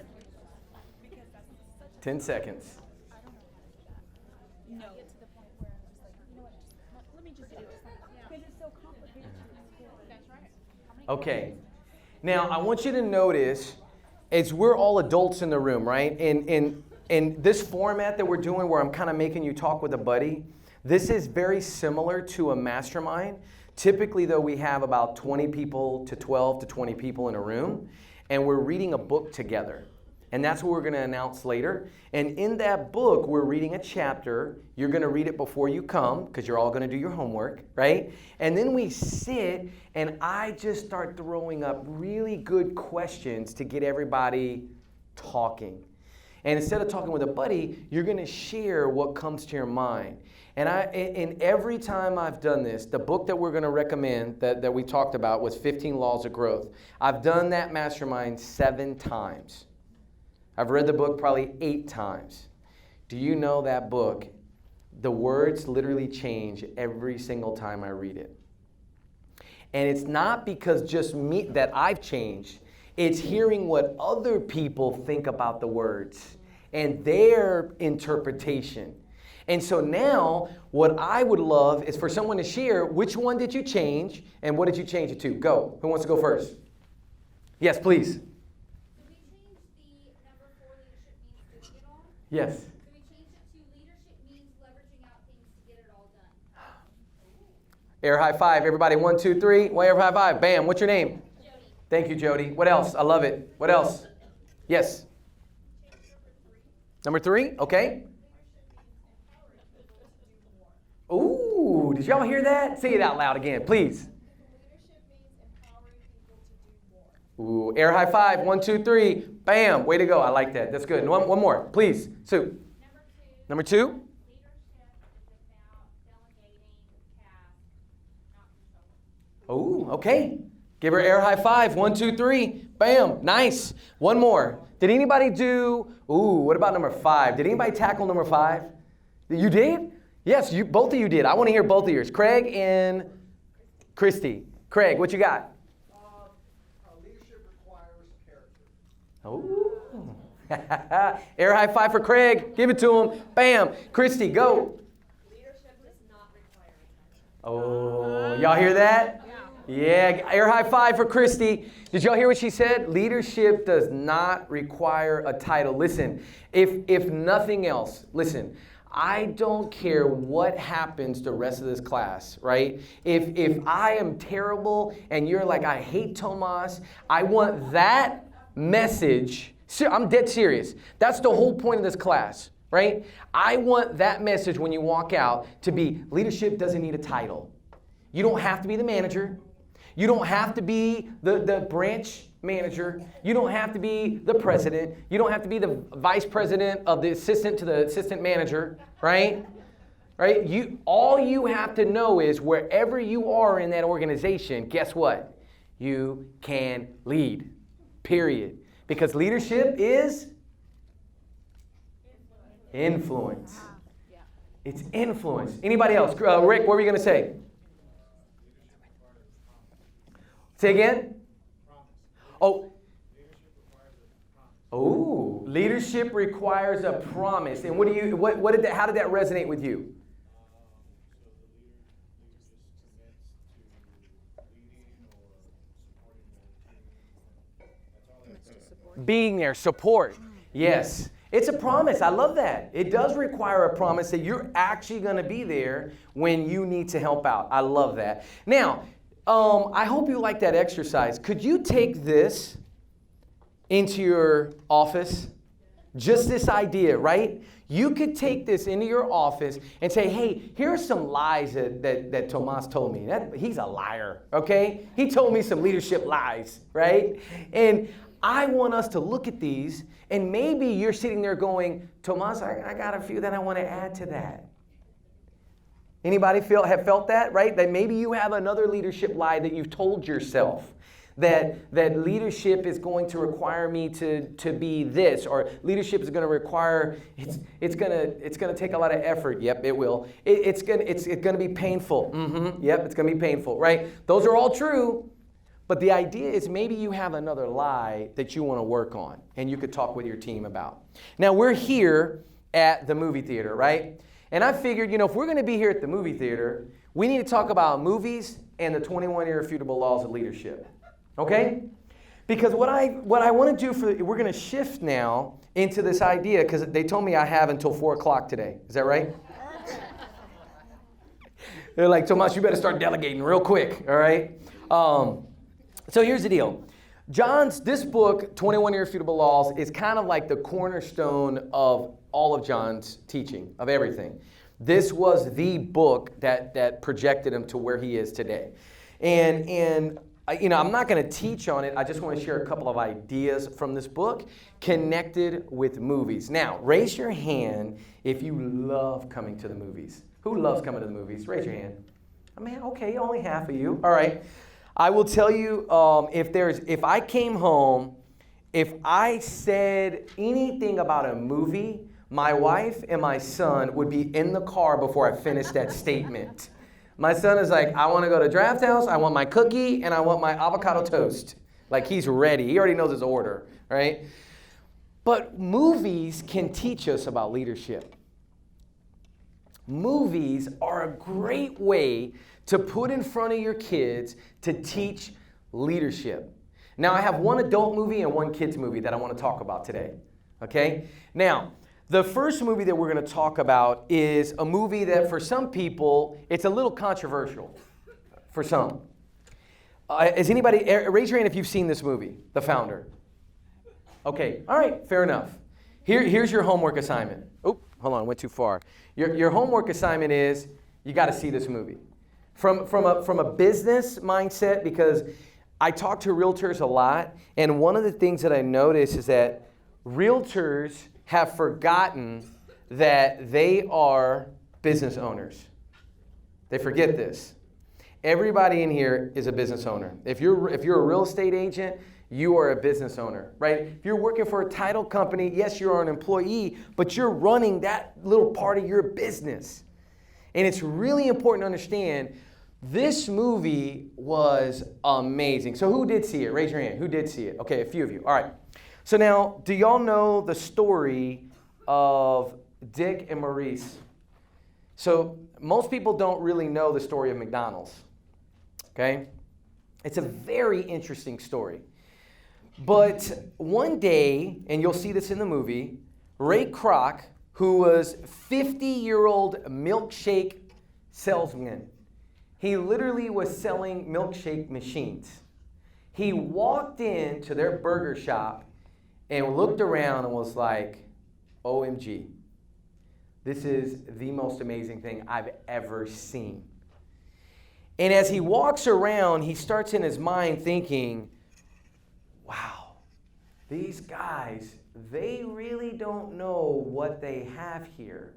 10 seconds. No. Get to the point where I'm just like, you know what, let me just do it. Because it's so complicated to explain. That's right. Okay. Now, I want you to notice, as we're all adults in the room, right? In this format that we're doing where I'm kind of making you talk with a buddy, this is very similar to a mastermind. Typically, though, we have about 20 people to 12 to 20 people in a room. and we're reading a book together. And that's what we're going to announce later. And in that book, we're reading a chapter. You're going to read it before you come because you're all going to do your homework, right? And then we sit and I just start throwing up really good questions to get everybody talking. And instead of talking with a buddy, you're going to share what comes to your mind. And every time I've done this, the book that we're going to recommend that we talked about was 15 Laws of Growth. I've done that mastermind 7 times. I've read the book probably 8 times. Do you know that book? The words literally change every single time I read it. And it's not because just me that I've changed. It's hearing what other people think about the words and their interpretation. And so now what I would love is for someone to share which one did you change and what did you change it to? Go. Who wants to go first? Yes, please. Yes. So we changed it to leadership means leveraging out things to get it all done. Air high five, everybody. 1, 2, 3. One air high five. Bam. What's your name? Jody. Thank you, Jody. What else? I love it. What else? Yes. Number 3. Okay. Ooh, did y'all hear that? Say it out loud again, please. Leadership means empowering people to do more. Ooh, air high five. 1, 2, 3. Bam. Way to go. I like that. That's good. One more, please. Sue. Number 2. Leadership is about delegating tasks, not controlling. Ooh, okay. Give her air high five. 1, 2, 3. Bam. Nice. One more. Did anybody do, what about number 5? Did anybody tackle number 5? You did? Yes, both of you did. I want to hear both of yours. Craig and Christy. Craig, what you got? Leadership requires character. Oh. Air high five for Craig. Give it to him. Bam. Christy, go. Leadership does not require attention. Oh, y'all hear that? Yeah. Air high five for Christy. Did y'all hear what she said? Leadership does not require a title. Listen, if nothing else, listen. I don't care what happens the rest of this class, right? If I am terrible and you're like, I hate Tomas, I want that message. I'm dead serious. That's the whole point of this class, right? I want that message when you walk out to be, leadership doesn't need a title. You don't have to be the manager. You don't have to be the branch manager. You don't have to be the president. You don't have to be the vice president of the assistant to the assistant manager, right? Right? All you have to know is wherever you are in that organization, guess what? You can lead, period. Because leadership is influence. It's influence. Anybody else? Rick, what were you going to say? Say again? Leadership requires a promise. And how did that resonate with you? So the leader just commits to leading or supporting their team. That's all they have. Being there, support. Yes. It's a promise. I love that. It does require a promise that you're actually going to be there when you need to help out. I love that. Now, I hope you like that exercise. Could you take this into your office? Just this idea, right? You could take this into your office and say, hey, here are some lies that Tomas told me. He's a liar, okay? He told me some leadership lies, right? And I want us to look at these, and maybe you're sitting there going, Tomas, I got a few that I want to add to that. Anybody have felt that, right? That maybe you have another leadership lie that you've told yourself. That leadership is going to require me to be this, or leadership is going to require it's going to take a lot of effort. Yep, it will. It's going to be painful. Yep, it's going to be painful, right? Those are all true. But the idea is maybe you have another lie that you want to work on and you could talk with your team about. Now, we're here at the movie theater, right? And I figured, if we're going to be here at the movie theater, we need to talk about movies and the 21 irrefutable laws of leadership. Okay? Because what I want to do we're going to shift now into this idea, because they told me I have until 4 o'clock today. Is that right? They're like, Tomas, you better start delegating real quick, all right? So here's the deal. This book, 21 Irrefutable Laws, is kind of like the cornerstone of all of John's teaching, of everything. This was the book that projected him to where he is today. And I'm not going to teach on it. I just want to share a couple of ideas from this book connected with movies. Now, raise your hand if you love coming to the movies. Who loves coming to the movies? Raise your hand. I mean, okay, only half of you. All right. I will tell you, if I came home, if I said anything about a movie, my wife and my son would be in the car before I finished that statement. My son is like, I want to go to Draft House, I want my cookie, and I want my avocado toast. Like, he's ready. He already knows his order, right? But movies can teach us about leadership. Movies are a great way to put in front of your kids to teach leadership. Now, I have one adult movie and one kids movie that I want to talk about today, okay? Now, the first movie that we're going to talk about is a movie that for some people, it's a little controversial for some. Is anybody, raise your hand if you've seen this movie, The Founder. Okay, all right, fair enough. Here's your homework assignment. Oh, hold on, went too far. Your homework assignment is you got to see this movie. From a business mindset, because I talk to realtors a lot, and one of the things that I notice is that realtors have forgotten that they are business owners. They forget this. Everybody in here is a business owner. If you're a real estate agent, you are a business owner, right? If you're working for a title company, yes, you're an employee, but you're running that little part of your business. And it's really important to understand this movie was amazing. So who did see it? Raise your hand. Who did see it? Okay, a few of you. All right. So now, do y'all know the story of Dick and Maurice? So most people don't really know the story of McDonald's, okay? It's a very interesting story. But one day, and you'll see this in the movie, Ray Kroc, who was 50-year-old milkshake salesman, he literally was selling milkshake machines. He walked into their burger shop and looked around and was like, OMG, this is the most amazing thing I've ever seen. And as he walks around, he starts in his mind thinking, wow, these guys, they really don't know what they have here.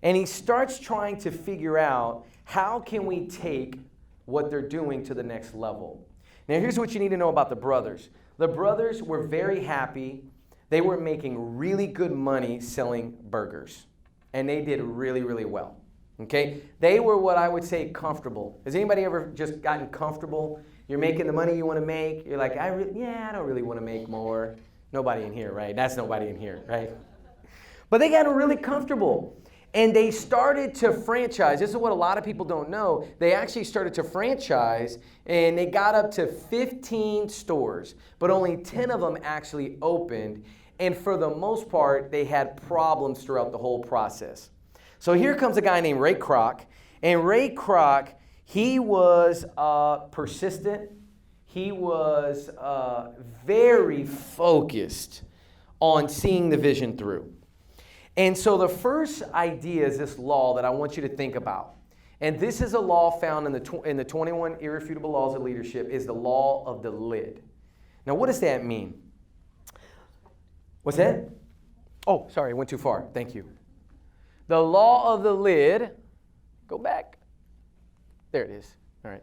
And he starts trying to figure out, how can we take what they're doing to the next level? Now, here's what you need to know about the brothers. The brothers were very happy. They were making really good money selling burgers. And they did really, really well. Okay? They were what I would say comfortable. Has anybody ever just gotten comfortable? You're making the money you want to make. You're like, I don't really want to make more. Nobody in here, right? That's nobody in here, right? But they got really comfortable. And they started to franchise. This is what a lot of people don't know. They actually started to franchise, and they got up to 15 stores, but only 10 of them actually opened. And for the most part, they had problems throughout the whole process. So here comes a guy named Ray Kroc. And Ray Kroc, he was persistent. He was very focused on seeing the vision through. And so the first idea is this law that I want you to think about. And this is a law found in the 21 Irrefutable Laws of Leadership, is the law of the lid. Now, what does that mean? What's that? Oh, sorry, I went too far. Thank you. The law of the lid, go back. There it is. All right.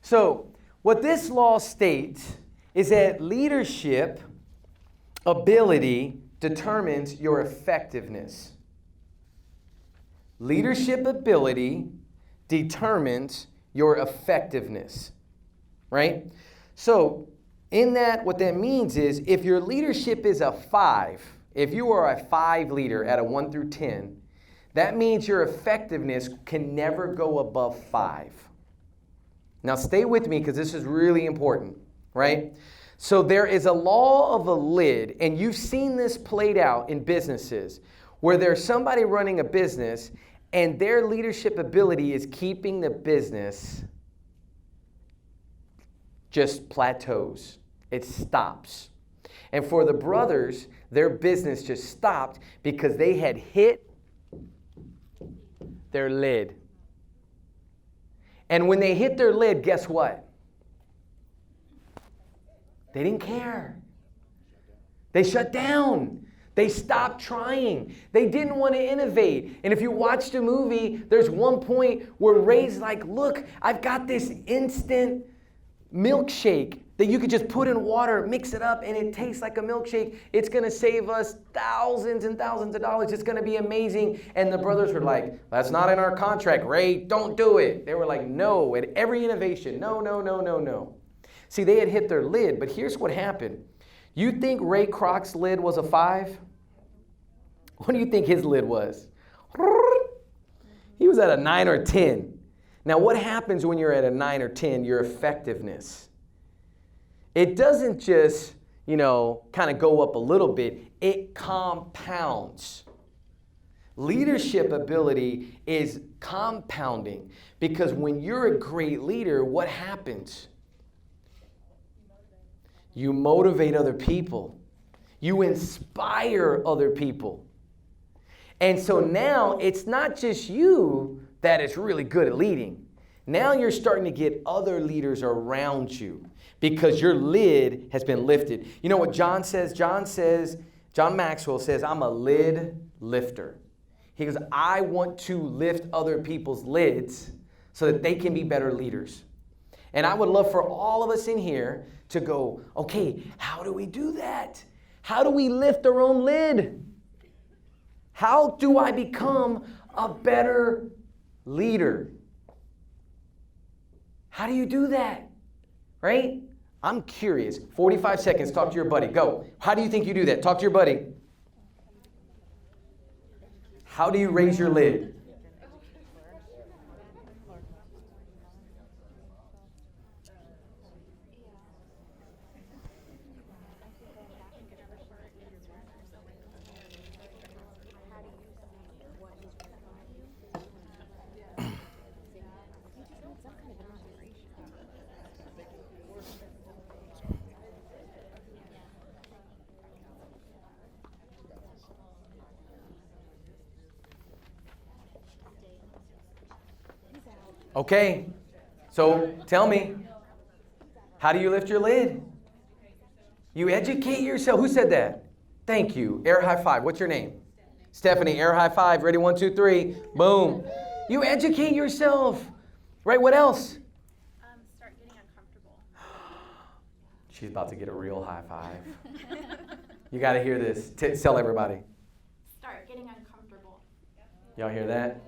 So what this law states is that leadership ability determines your effectiveness. Leadership ability determines your effectiveness, right? So in that, what that means is if your leadership is a 5, if you are a 5 leader at a 1 through 10, that means your effectiveness can never go above 5. Now stay with me because this is really important, right? So there is a law of a lid, and you've seen this played out in businesses where there's somebody running a business and their leadership ability is keeping the business just plateaus. It stops. And for the brothers, their business just stopped because they had hit their lid. And when they hit their lid, guess what? They didn't care. They shut down. They stopped trying. They didn't want to innovate. And if you watch the movie, there's one point where Ray's like, look, I've got this instant milkshake that you could just put in water, mix it up, and it tastes like a milkshake. It's going to save us thousands and thousands of dollars. It's going to be amazing. And the brothers were like, that's not in our contract, Ray. Don't do it. They were like, no, at every innovation. No, no, no, no, no. See, they had hit their lid, but here's what happened. You think Ray Kroc's lid was a 5? What do you think his lid was? He was at a 9 or 10. Now, what happens when you're at a 9 or 10? Your effectiveness. It doesn't just, kind of go up a little bit. It compounds. Leadership ability is compounding because when you're a great leader, what happens? You motivate other people. You inspire other people. And so now it's not just you that is really good at leading. Now you're starting to get other leaders around you because your lid has been lifted. You know what John says? John Maxwell says, I'm a lid lifter. He goes, I want to lift other people's lids so that they can be better leaders. And I would love for all of us in here to go, okay, how do we do that? How do we lift our own lid? How do I become a better leader? How do you do that? Right? I'm curious. 45 seconds, talk to your buddy. Go. How do you think you do that? Talk to your buddy. How do you raise your lid? Okay, so tell me, how do you lift your lid? You educate yourself. Who said that? Thank you. Air high five. What's your name? Stephanie. Air high five. Ready? 1, 2, 3. Boom. You educate yourself. Right? What else? Start getting uncomfortable. She's about to get a real high five. You got to hear this. Tell everybody. Start getting uncomfortable. Y'all hear that?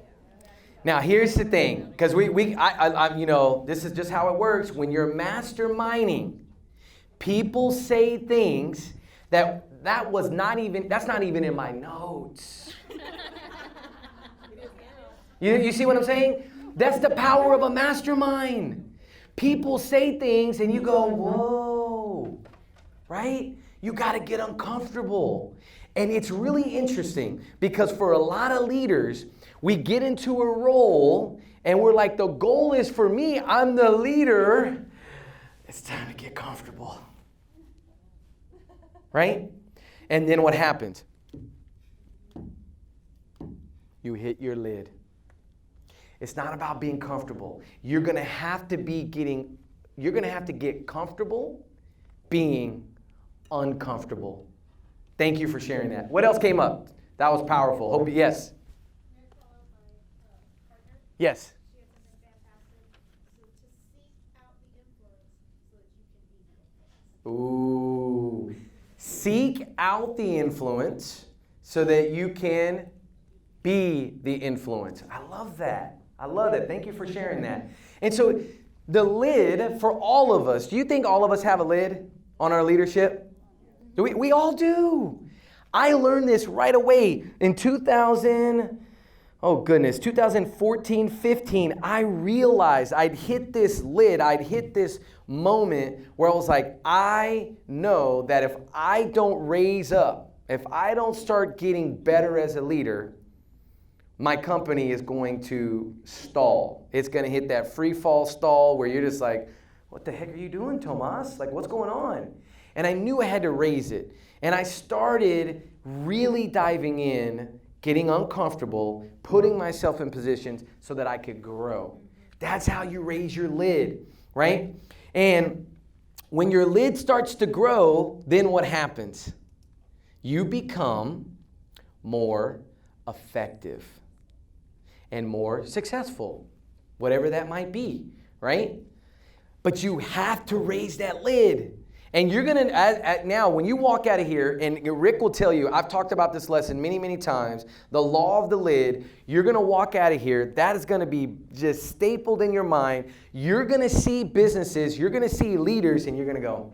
Now, here's the thing, because this is just how it works. When you're masterminding, people say things that's not even in my notes. You see what I'm saying? That's the power of a mastermind. People say things and you go, whoa, right? You got to get uncomfortable. And it's really interesting because for a lot of leaders, we get into a role and we're like, the goal is for me, I'm the leader. It's time to get comfortable. Right? And then what happens? You hit your lid. It's not about being comfortable. You're going to have to get comfortable being uncomfortable. Thank you for sharing that. What else came up? That was powerful. Yes. Yes. Ooh. Seek out the influence so that you can be the influence. I love that. Thank you for sharing that. And so the lid for all of us, do you think all of us have a lid on our leadership? We all do. I learned this right away in 2014, 15, I realized I'd hit this lid, I'd hit this moment where I was like, I know that if I don't raise up, if I don't start getting better as a leader, my company is going to stall. It's going to hit that free fall stall where you're just like, what the heck are you doing, Tomas? Like, what's going on? And I knew I had to raise it. And I started really diving in, getting uncomfortable, putting myself in positions so that I could grow. That's how you raise your lid, right? And when your lid starts to grow, then what happens? You become more effective and more successful, whatever that might be, right? But you have to raise that lid. And you're going to, now when you walk out of here, and Rick will tell you, I've talked about this lesson many, many times, the law of the lid, you're going to walk out of here, that is going to be just stapled in your mind. You're going to see businesses, you're going to see leaders, and you're going to go,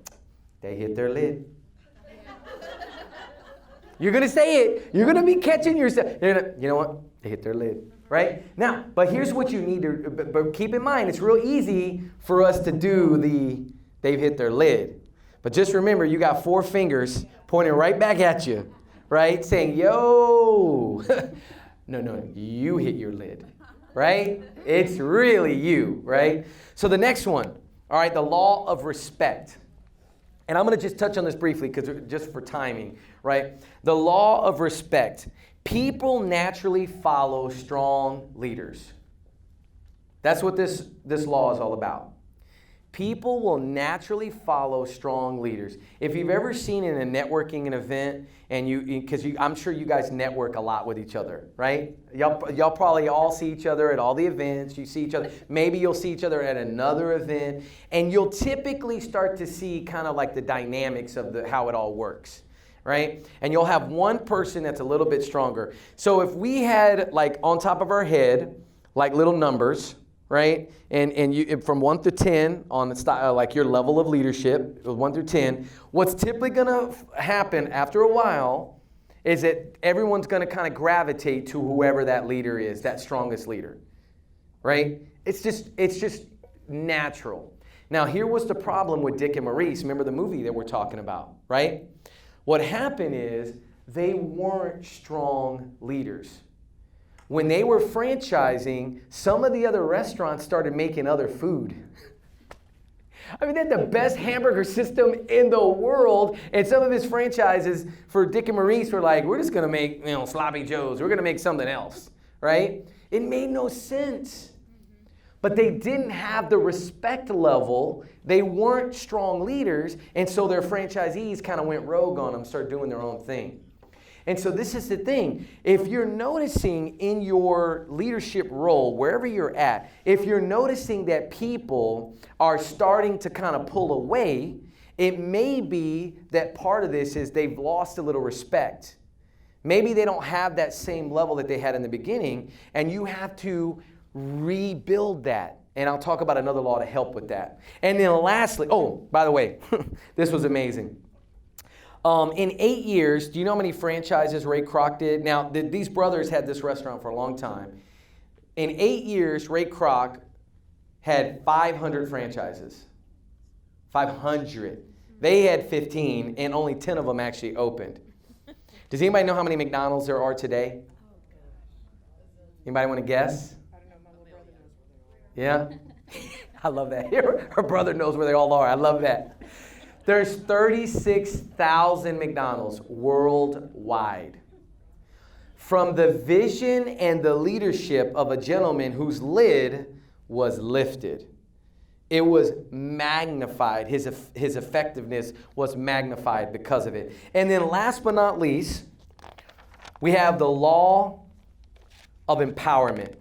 they hit their lid. You're going to say it. You're going to be catching yourself. You're gonna, you know what? They hit their lid. Right? Now, but here's what you need to, but keep in mind, it's real easy for us to do they've hit their lid. But just remember, you got 4 fingers pointing right back at you, right? Saying, yo. No, you hit your lid, right? It's really you, right? So the next one, all right, the law of respect. And I'm going to just touch on this briefly because just for timing, right? The law of respect. People naturally follow strong leaders. That's what this law is all about. People will naturally follow strong leaders. If you've ever seen in a networking event, because I'm sure you guys network a lot with each other, right? Y'all probably all see each other at all the events. You see each other. Maybe you'll see each other at another event, and you'll typically start to see kind of like the dynamics of how it all works. Right? And you'll have one person that's a little bit stronger. So if we had like on top of our head, like little numbers, right? And you from 1 through 10 on the style, like your level of leadership, 1 through 10, what's typically gonna happen after a while is that everyone's gonna kind of gravitate to whoever that leader is, that strongest leader, right? It's just natural. Now here was the problem with Dick and Maurice. Remember the movie that we're talking about, right? What happened is they weren't strong leaders. When they were franchising, some of the other restaurants started making other food. I mean, they had the best hamburger system in the world, and some of his franchises for Dick and Maurice were like, we're just going to make, sloppy joes. We're going to make something else, right? It made no sense. But they didn't have the respect level. They weren't strong leaders, and so their franchisees kind of went rogue on them, started doing their own thing. And so this is the thing. If you're noticing in your leadership role, wherever you're at, if you're noticing that people are starting to kind of pull away, it may be that part of this is they've lost a little respect. Maybe they don't have that same level that they had in the beginning, and you have to rebuild that. And I'll talk about another law to help with that. And then lastly, oh, by the way, this was amazing. In 8 years, do you know how many franchises Ray Kroc did? Now, these brothers had this restaurant for a long time. In 8 years, Ray Kroc had 500 franchises. 500. They had 15, and only 10 of them actually opened. Does anybody know how many McDonald's there are today? Anybody want to guess? Yeah? I love that. Her brother knows where they all are. I love that. There's 36,000 McDonald's worldwide. From the vision and the leadership of a gentleman whose lid was lifted. It was magnified. His effectiveness was magnified because of it. And then last but not least, we have the law of empowerment.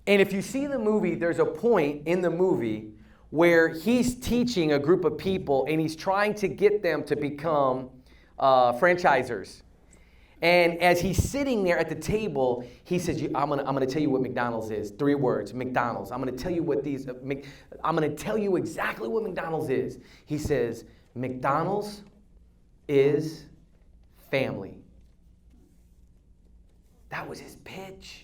And if you see the movie, there's a point in the movie where he's teaching a group of people and he's trying to get them to become franchisers. And as he's sitting there at the table, he says, I'm gonna tell you what McDonald's is. 3 words, McDonald's. I'm gonna tell you what I'm gonna tell you exactly what McDonald's is. He says, McDonald's is family. That was his pitch.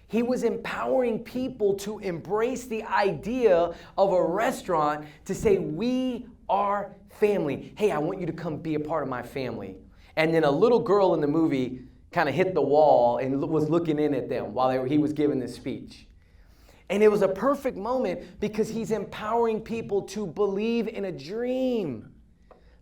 He was empowering people to embrace the idea of a restaurant to say, we are family. Hey, I want you to come be a part of my family. And then a little girl in the movie kind of hit the wall and was looking in at them while he was giving this speech. And it was a perfect moment because he's empowering people to believe in a dream.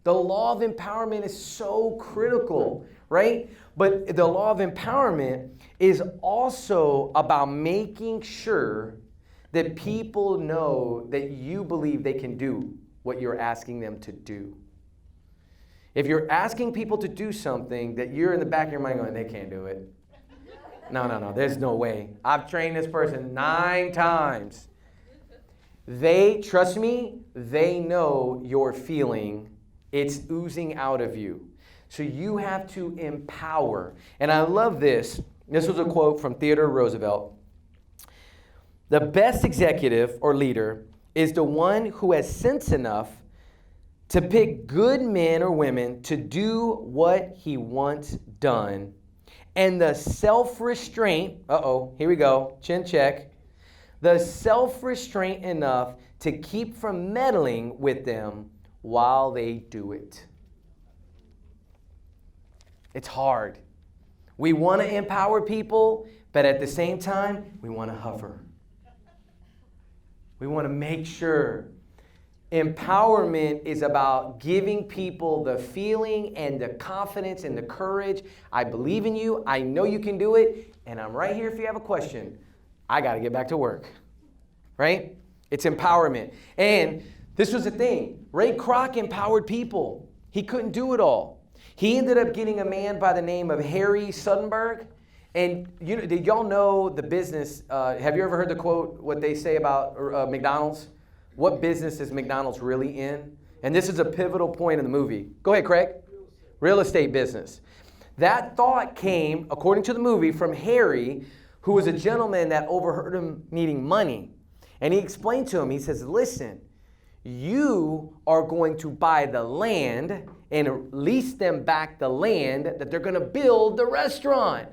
The law of empowerment is so critical, right? But the law of empowerment is also about making sure that people know that you believe they can do what you're asking them to do. If you're asking people to do something that you're in the back of your mind going, they can't do it. No, there's no way. I've trained this person 9 times. Trust me, they know you're feeling. It's oozing out of you. So you have to empower. And I love this. This was a quote from Theodore Roosevelt. The best executive or leader is the one who has sense enough to pick good men or women to do what he wants done, and the self-restraint, here we go, chin check, the self-restraint enough to keep from meddling with them while they do it. It's hard. We want to empower people, but at the same time, we want to hover. We want to make sure. Empowerment is about giving people the feeling and the confidence and the courage. I believe in you. I know you can do it. And I'm right here if you have a question. I got to get back to work. Right? It's empowerment. And this was the thing. Ray Kroc empowered people. He couldn't do it all. He ended up getting a man by the name of Harry Suddenberg. And did y'all know the business? Have you ever heard the quote, what they say about McDonald's? What business is McDonald's really in? And this is a pivotal point in the movie. Go ahead, Craig. Real estate business. That thought came, according to the movie, from Harry, who was a gentleman that overheard him needing money. And he explained to him, he says, listen, you are going to buy the land and lease them back the land that they're going to build the restaurant.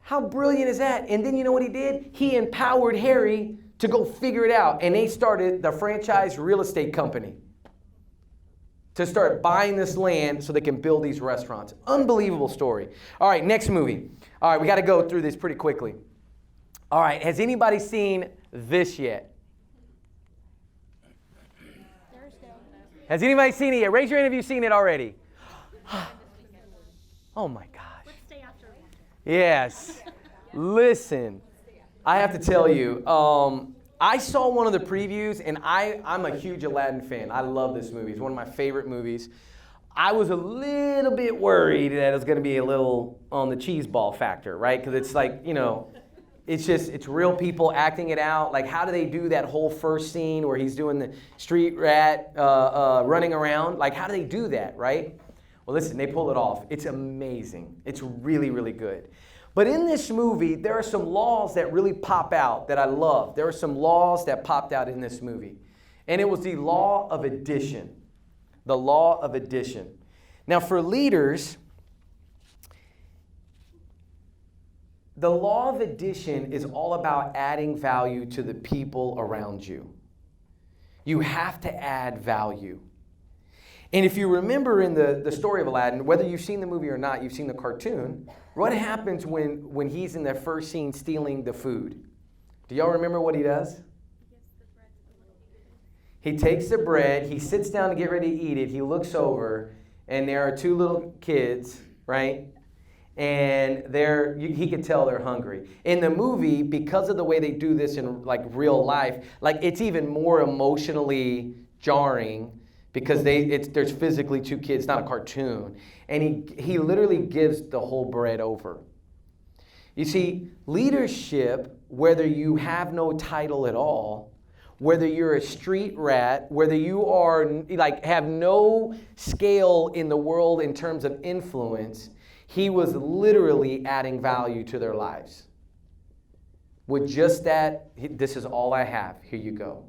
How brilliant is that? And then you know what he did? He empowered Harry to go figure it out. And they started the franchise real estate company to start buying this land so they can build these restaurants. Unbelievable story. All right, next movie. All right, we got to go through this pretty quickly. All right, has anybody seen this yet? Has anybody seen it yet? Raise your hand if you've seen it already. Oh my gosh. Yes. Listen, I have to tell you, I saw one of the previews, and I'm a huge Aladdin fan. I love this movie. It's one of my favorite movies. I was a little bit worried that it was going to be a little on the cheese ball factor, right? Because it's like, it's real people acting it out. Like, how do they do that whole first scene where he's doing the street rat running around? Like, how do they do that, right? Well, listen, they pull it off. It's amazing. It's really, really good. But in this movie, there are some laws that really pop out that I love. There are some laws that popped out in this movie. And it was the law of addition. The law of addition. Now, for leaders, the law of addition is all about adding value to the people around you. You have to add value. And if you remember in the story of Aladdin, whether you've seen the movie or not, you've seen the cartoon, what happens when he's in that first scene stealing the food? Do y'all remember what he does? He takes the bread, he sits down to get ready to eat it, he looks over, and there are 2 little kids, right? And he could tell they're hungry. In the movie, because of the way they do this in like real life, like it's even more emotionally jarring because there's physically 2 kids, not a cartoon. And he literally gives the whole bread over. You see, leadership, whether you have no title at all, whether you're a street rat, whether you are have no scale in the world in terms of influence, he was literally adding value to their lives. With just that, this is all I have, here you go.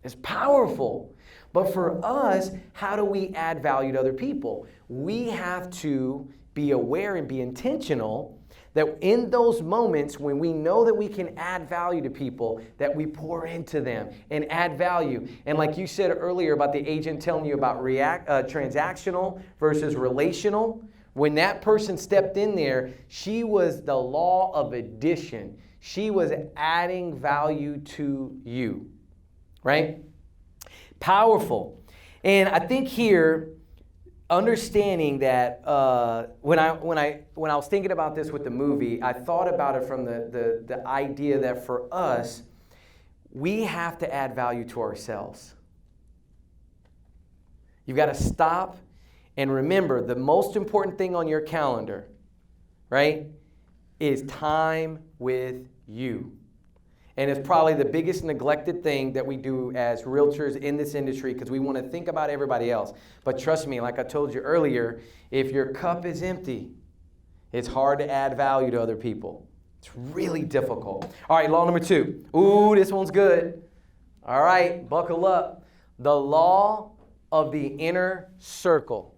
It's powerful. But for us, how do we add value to other people? We have to be aware and be intentional that in those moments when we know that we can add value to people, that we pour into them and add value. And like you said earlier about the agent telling you about transactional versus relational, When that person stepped in there, she was the law of addition. She was adding value to you, right? Powerful. And I think here, understanding that when I was thinking about this with the movie, I thought about it from the idea that for us, we have to add value to ourselves. You've got to stop and remember the most important thing on your calendar, right, is time with you. And it's probably the biggest neglected thing that we do as realtors in this industry because we want to think about everybody else. But trust me, like I told you earlier, if your cup is empty, it's hard to add value to other people. It's really difficult. All right, law number 2. Ooh, this one's good. All right, buckle up. The law of the inner circle.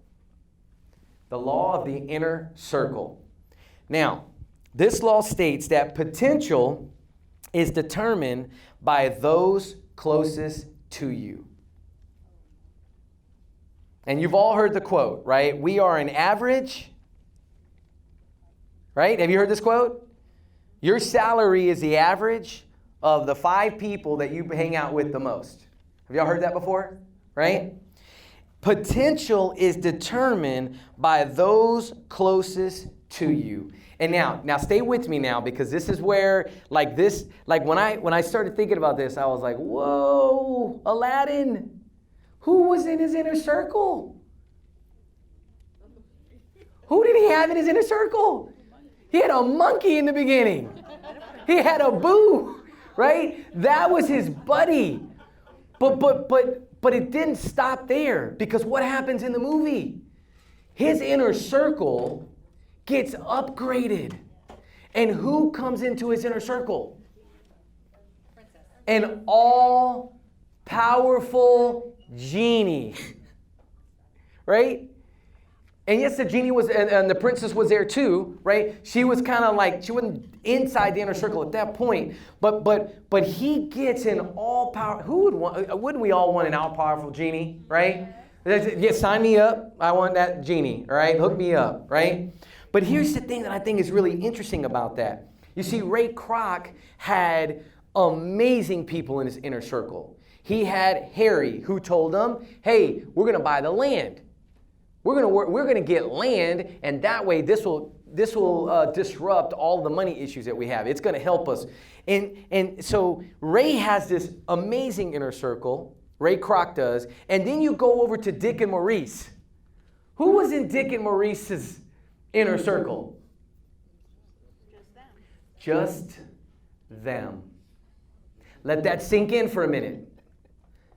The law of the inner circle. Now, this law states that potential is determined by those closest to you. And you've all heard the quote, right? We are an average, right? Have you heard this quote? Your salary is the average of the 5 people that you hang out with the most. Have y'all heard that before? Right? Potential is determined by those closest to you. And now stay with me now, because this is where, like when I started thinking about this, I was like, whoa, Aladdin, who was in his inner circle? Who did he have in his inner circle? He had a monkey in the beginning. He had a boo, right? That was his buddy. But it didn't stop there, because what happens in the movie? His inner circle gets upgraded. And who comes into his inner circle? An all-powerful genie. Right? And yes, the genie was, and the princess was there too, right? She was kind of like, she wasn't inside the inner circle at that point, but he gets an all-power. Who would want? Wouldn't we all want an all-powerful genie, right? Yeah, sign me up. I want that genie, all right? Hook me up, right? But here's the thing that I think is really interesting about that. You see, Ray Kroc had amazing people in his inner circle. He had Harry, who told him, "Hey, we're going to buy the land. We're going to get land, and that way this will disrupt all the money issues that we have. It's going to help us." And so Ray has this amazing inner circle. Ray Kroc does. And then you go over to Dick and Maurice. Who was in Dick and Maurice's inner circle? Just them. Let that sink in for a minute.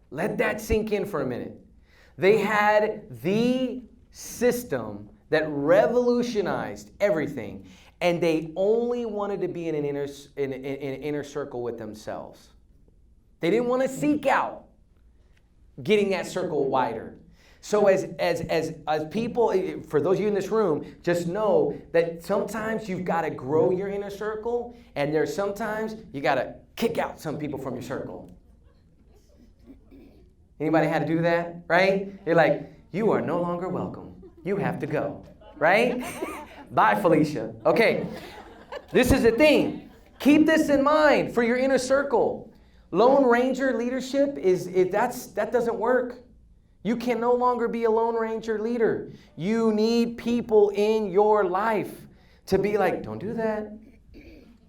Let that sink in for a minute. They had the system that revolutionized everything, and they only wanted to be in an inner circle with themselves. They didn't want to seek out getting that circle wider. So as people, for those of you in this room, just know that sometimes you've got to grow your inner circle, and there's sometimes you got to kick out some people from your circle. Anybody had to do that, right? You're like, you are no longer welcome. You have to go, right? Bye, Felicia. Okay, this is the thing. Keep this in mind for your inner circle. Lone Ranger leadership that doesn't work. You can no longer be a Lone Ranger leader. You need people in your life to be like, don't do that.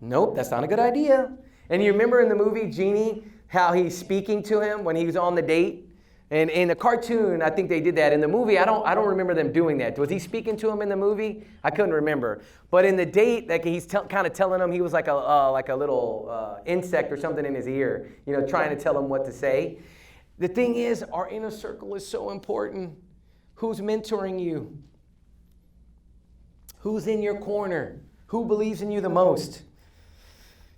Nope, that's not a good idea. And you remember in the movie Genie, how he's speaking to him when he was on the date? And in the cartoon, I think they did that. In the movie, I don't remember them doing that. Was he speaking to him in the movie? I couldn't remember. But in the date, like he's kind of telling him, he was like a little insect or something in his ear, trying to tell him what to say. The thing is, our inner circle is so important. Who's mentoring you? Who's in your corner? Who believes in you the most?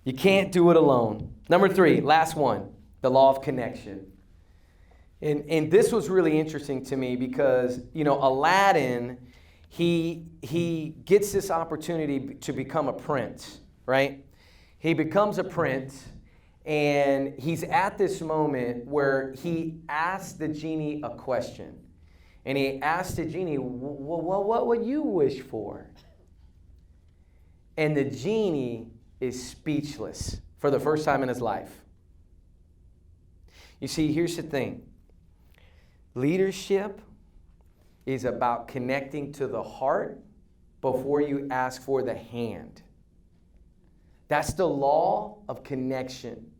You can't do it alone. Number 3, last one, the law of connection. And this was really interesting to me because, Aladdin, he gets this opportunity to become a prince, right? He becomes a prince, and he's at this moment where he asks the genie a question. And he asked the genie, what would you wish for? And the genie is speechless for the first time in his life. You see, here's the thing. Leadership is about connecting to the heart before you ask for the hand. That's the law of connection.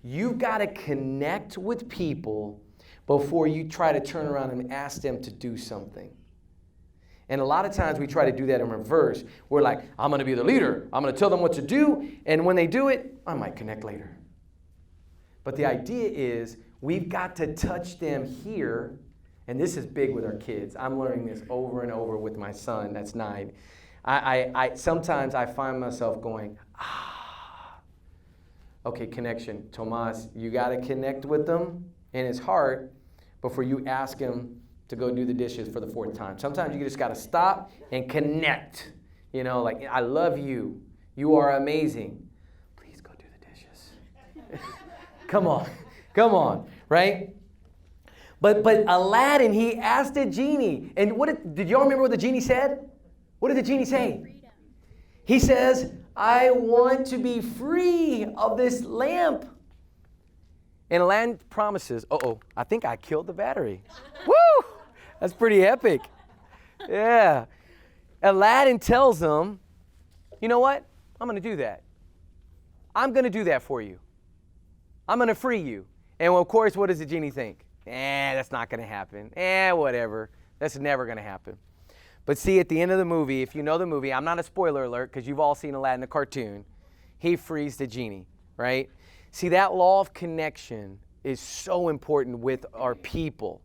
You've got to connect with people before you try to turn around and ask them to do something. And a lot of times we try to do that in reverse. We're like, I'm going to be the leader. I'm going to tell them what to do. And when they do it, I might connect later. But the idea is we've got to touch them here. And this is big with our kids. I'm learning this over and over with my son that's 9. Sometimes I find myself going, okay, connection. Tomas, you got to connect with them in his heart before you ask him to go do the dishes for the 4th time. Sometimes you just got to stop and connect. You know, like, I love you. You are amazing. Please go do the dishes. Come on, right? But Aladdin, he asked the genie, and did y'all remember what the genie said? What did the genie say? Freedom. He says, I want to be free of this lamp. And Aladdin promises, I think I killed the battery. Woo! That's pretty epic. Yeah. Aladdin tells him, you know what? I'm going to do that. I'm going to do that for you. I'm going to free you. And of course, what does the genie think? That's not going to happen. Whatever. That's never going to happen. But see, at the end of the movie, if you know the movie, I'm not a spoiler alert because you've all seen Aladdin the cartoon, he frees the genie, right? See, that law of connection is so important with our people,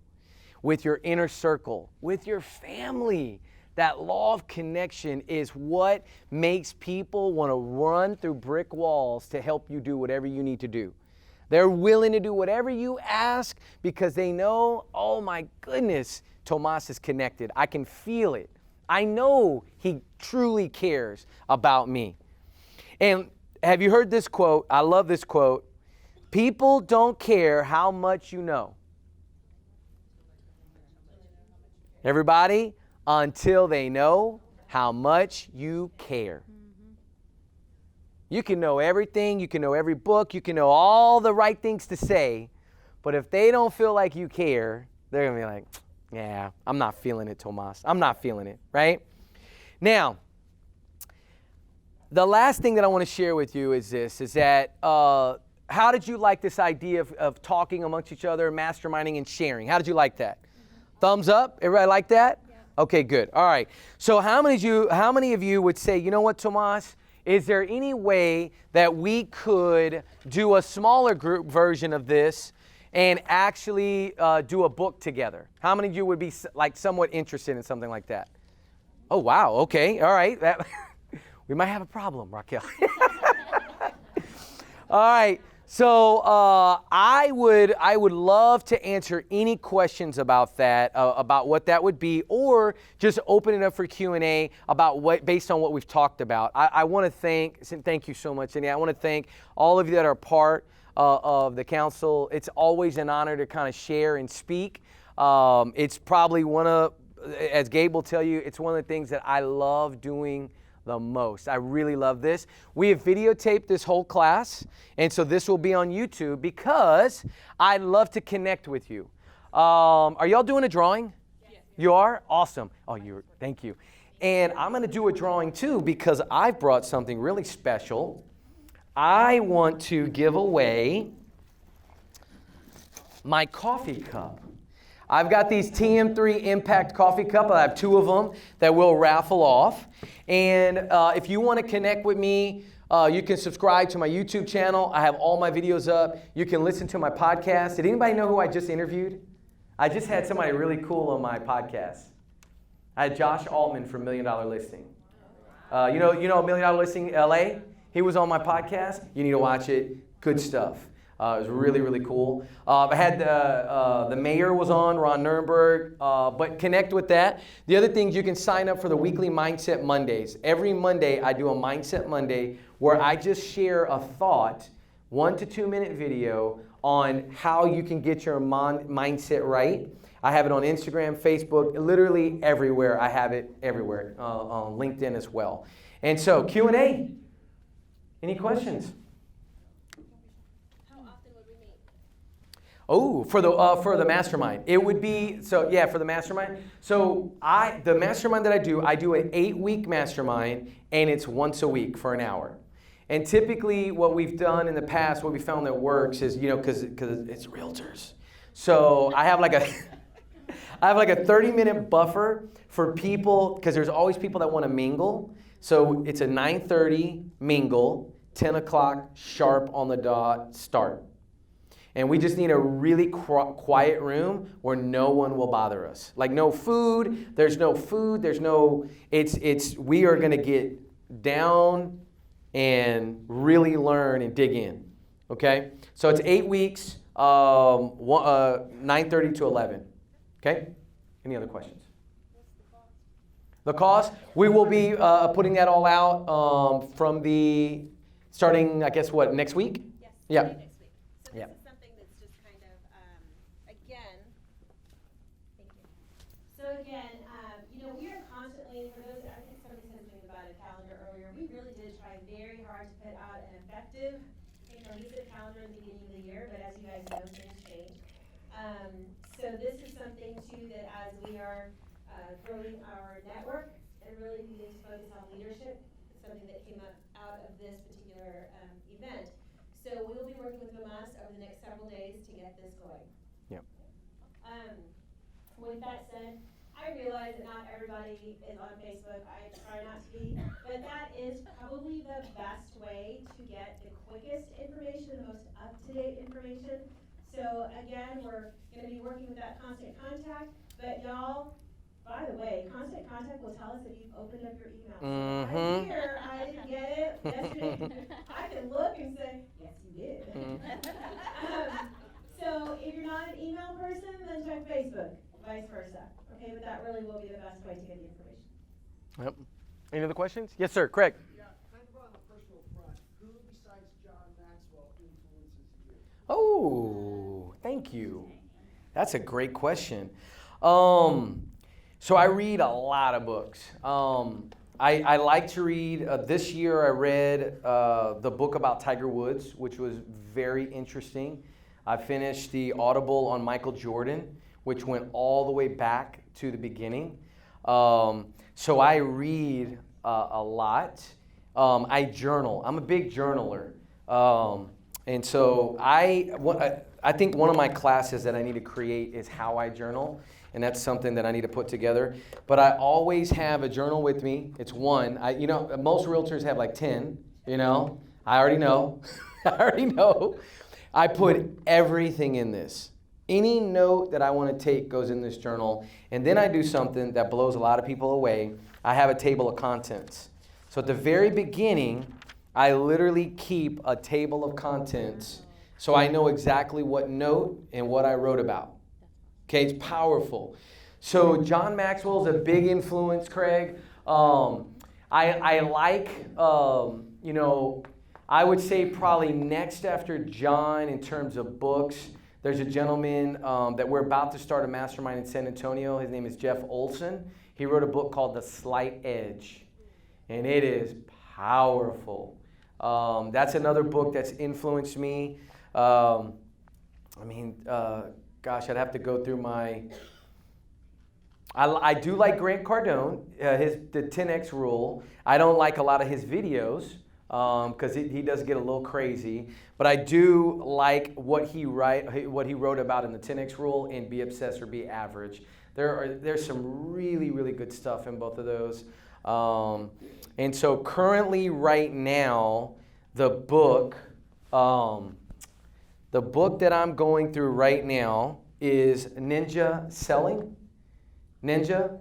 with your inner circle, with your family. That law of connection is what makes people want to run through brick walls to help you do whatever you need to do. They're willing to do whatever you ask because they know, oh my goodness, Tomas is connected. I can feel it. I know he truly cares about me. And have you heard this quote? I love this quote. People don't care how much you know. Everybody, until they know how much you care. You can know everything, you can know every book, you can know all the right things to say, but if they don't feel like you care, they're going to be like, yeah, I'm not feeling it, Tomas. I'm not feeling it, right? Now, the last thing that I want to share with you is this, is that how did you like this idea of talking amongst each other, masterminding and sharing? How did you like that? Thumbs up? Everybody like that? Yeah. Okay, good. All right. So how many of you would say, you know what, Tomas? Is there any way that we could do a smaller group version of this and actually do a book together? How many of you would be like somewhat interested in something like that? Oh, wow. Okay. All right. We might have a problem, Raquel. All right. So I would love to answer any questions about that, about what that would be, or just open it up for Q&A about based on what we've talked about. I want to thank you so much, Cindy. I want to thank all of you that are part of the council. It's always an honor to kind of share and speak. It's probably as Gabe will tell you, it's one of the things that I love doing the most. I really love this. We have videotaped this whole class, and so this will be on YouTube because I love to connect with you. Are y'all doing a drawing? Yes. You are? Awesome. Thank you. And I'm going to do a drawing too because I brought something really special. I want to give away my coffee cup. I've got these TM3 Impact coffee cups. I have 2 of them that we'll raffle off. And if you want to connect with me, you can subscribe to my YouTube channel. I have all my videos up. You can listen to my podcast. Did anybody know who I just interviewed? I just had somebody really cool on my podcast. I had Josh Altman from $1 Million Listing. You know $1 Million Listing LA? He was on my podcast. You need to watch it. Good stuff. It was really, really cool. I had the mayor was on, Ron Nirenberg, but connect with that. The other things, you can sign up for the weekly Mindset Mondays. Every Monday, I do a Mindset Monday where I just share a thought 1 to 2 minute video on how you can get your mindset right. I have it on Instagram, Facebook, literally everywhere. I have it everywhere, on LinkedIn as well. And so Q&A. Any questions? How often would we meet? Oh, for the mastermind, it would be for the mastermind. So the mastermind that I do an 8-week mastermind, and it's once a week for an hour. And typically, what we've done in the past, what we found that works is, because it's realtors. So I have like a 30-minute buffer for people, because there's always people that want to mingle. So it's a 9:30 mingle, 10 o'clock sharp on the dot start. And we just need a really quiet room where no one will bother us. Like no food, we are gonna get down and really learn and dig in, okay? So it's 8 weeks, 9:30 to 11, okay? Any other questions? The cost, we will be putting that all out starting, I guess, next week? Yes. Yeah. Next week. So this Yeah. is something that's just kind of, again, thank you. So again, we are constantly, for those, I think somebody said something about a calendar earlier, we really did try very hard to put out an effective, cohesive calendar at the beginning of the year, but as you guys know, things change. So this is something too that as we are growing our network and really beginning to focus on leadership, something that came out of this particular event. So we will be working with Tomas over the next several days to get this going. Yep. With that said, I realize that not everybody is on Facebook. I try not to be, but that is probably the best way to get the quickest information, the most up-to-date information. So again, we're going to be working with that constant contact, but y'all, by the way, constant contact will tell us if you've opened up your email. Mm-hmm. I'm here, I didn't get it yesterday. I can look and say, yes, you did. So if you're not an email person, then check Facebook, vice versa. Okay, but that really will be the best way to get the information. Yep. Any other questions? Yes, sir. Craig. Yeah, kind of on the personal front, who besides John Maxwell influences you? Oh, thank you. That's a great question. So I read a lot of books. I like to read, this year I read the book about Tiger Woods, which was very interesting. I finished the Audible on Michael Jordan, which went all the way back to the beginning. So I read a lot. I journal. I'm a big journaler. And so I think one of my classes that I need to create is how I journal. And that's something that I need to put together. But I always have a journal with me. It's one. Most realtors have like 10, I already know. I put everything in this. Any note that I want to take goes in this journal. And then I do something that blows a lot of people away. I have a table of contents. So at the very beginning, I literally keep a table of contents so I know exactly what note and what I wrote about. Okay, it's powerful. So John Maxwell's a big influence, Craig. I like, I would say probably next after John in terms of books, there's a gentleman that we're about to start a mastermind in San Antonio. His name is Jeff Olson. He wrote a book called The Slight Edge, and it is powerful. That's another book that's influenced me. Gosh, I'd have to go through my... I do like Grant Cardone, the 10X rule. I don't like a lot of his videos because he does get a little crazy. But I do like what he wrote about in the 10X rule and Be Obsessed or Be Average. There's some really, really good stuff in both of those. And so currently right now, the book that I'm going through right now is Ninja Selling. Ninja?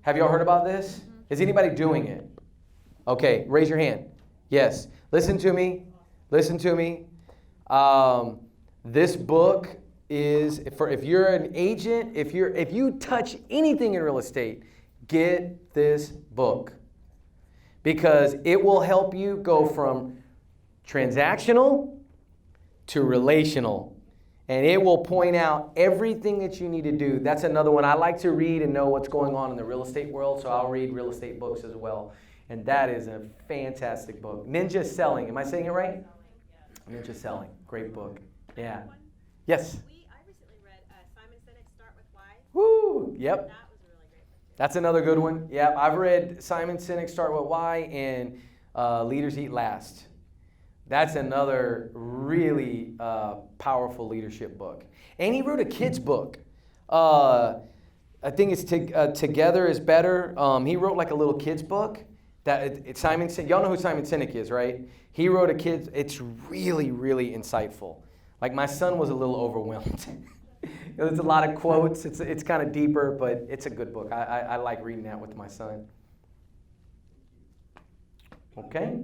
Have y'all heard about this? Is anybody doing it? Okay, raise your hand. Yes. Listen to me. This book is for if you're an agent, if you touch anything in real estate, get this book. Because it will help you go from transactional to relational. And it will point out everything that you need to do. That's another one. I like to read and know what's going on in the real estate world, so I'll read real estate books as well. And that is a fantastic book. Ninja Selling. Am I saying it right? Ninja Selling. Great book. Yeah. Yes? I recently read Simon Sinek's Start With Why. Woo! Yep. That was a really great book. That's another good one. Yeah, I've read Simon Sinek's Start With Why and Leaders Eat Last. That's another really powerful leadership book. And he wrote a kid's book. I think it's Together is Better. He wrote like a little kid's book. Simon Sinek, y'all know who Simon Sinek is, right? He wrote a kid's. It's really, really insightful. Like my son was a little overwhelmed. There's a lot of quotes. It's kind of deeper, but it's a good book. I like reading that with my son. Okay.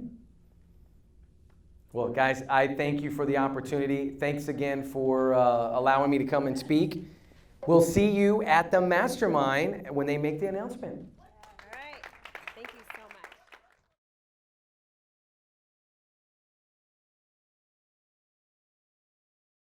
Well, guys, I thank you for the opportunity. Thanks again for allowing me to come and speak. We'll see you at the Mastermind when they make the announcement.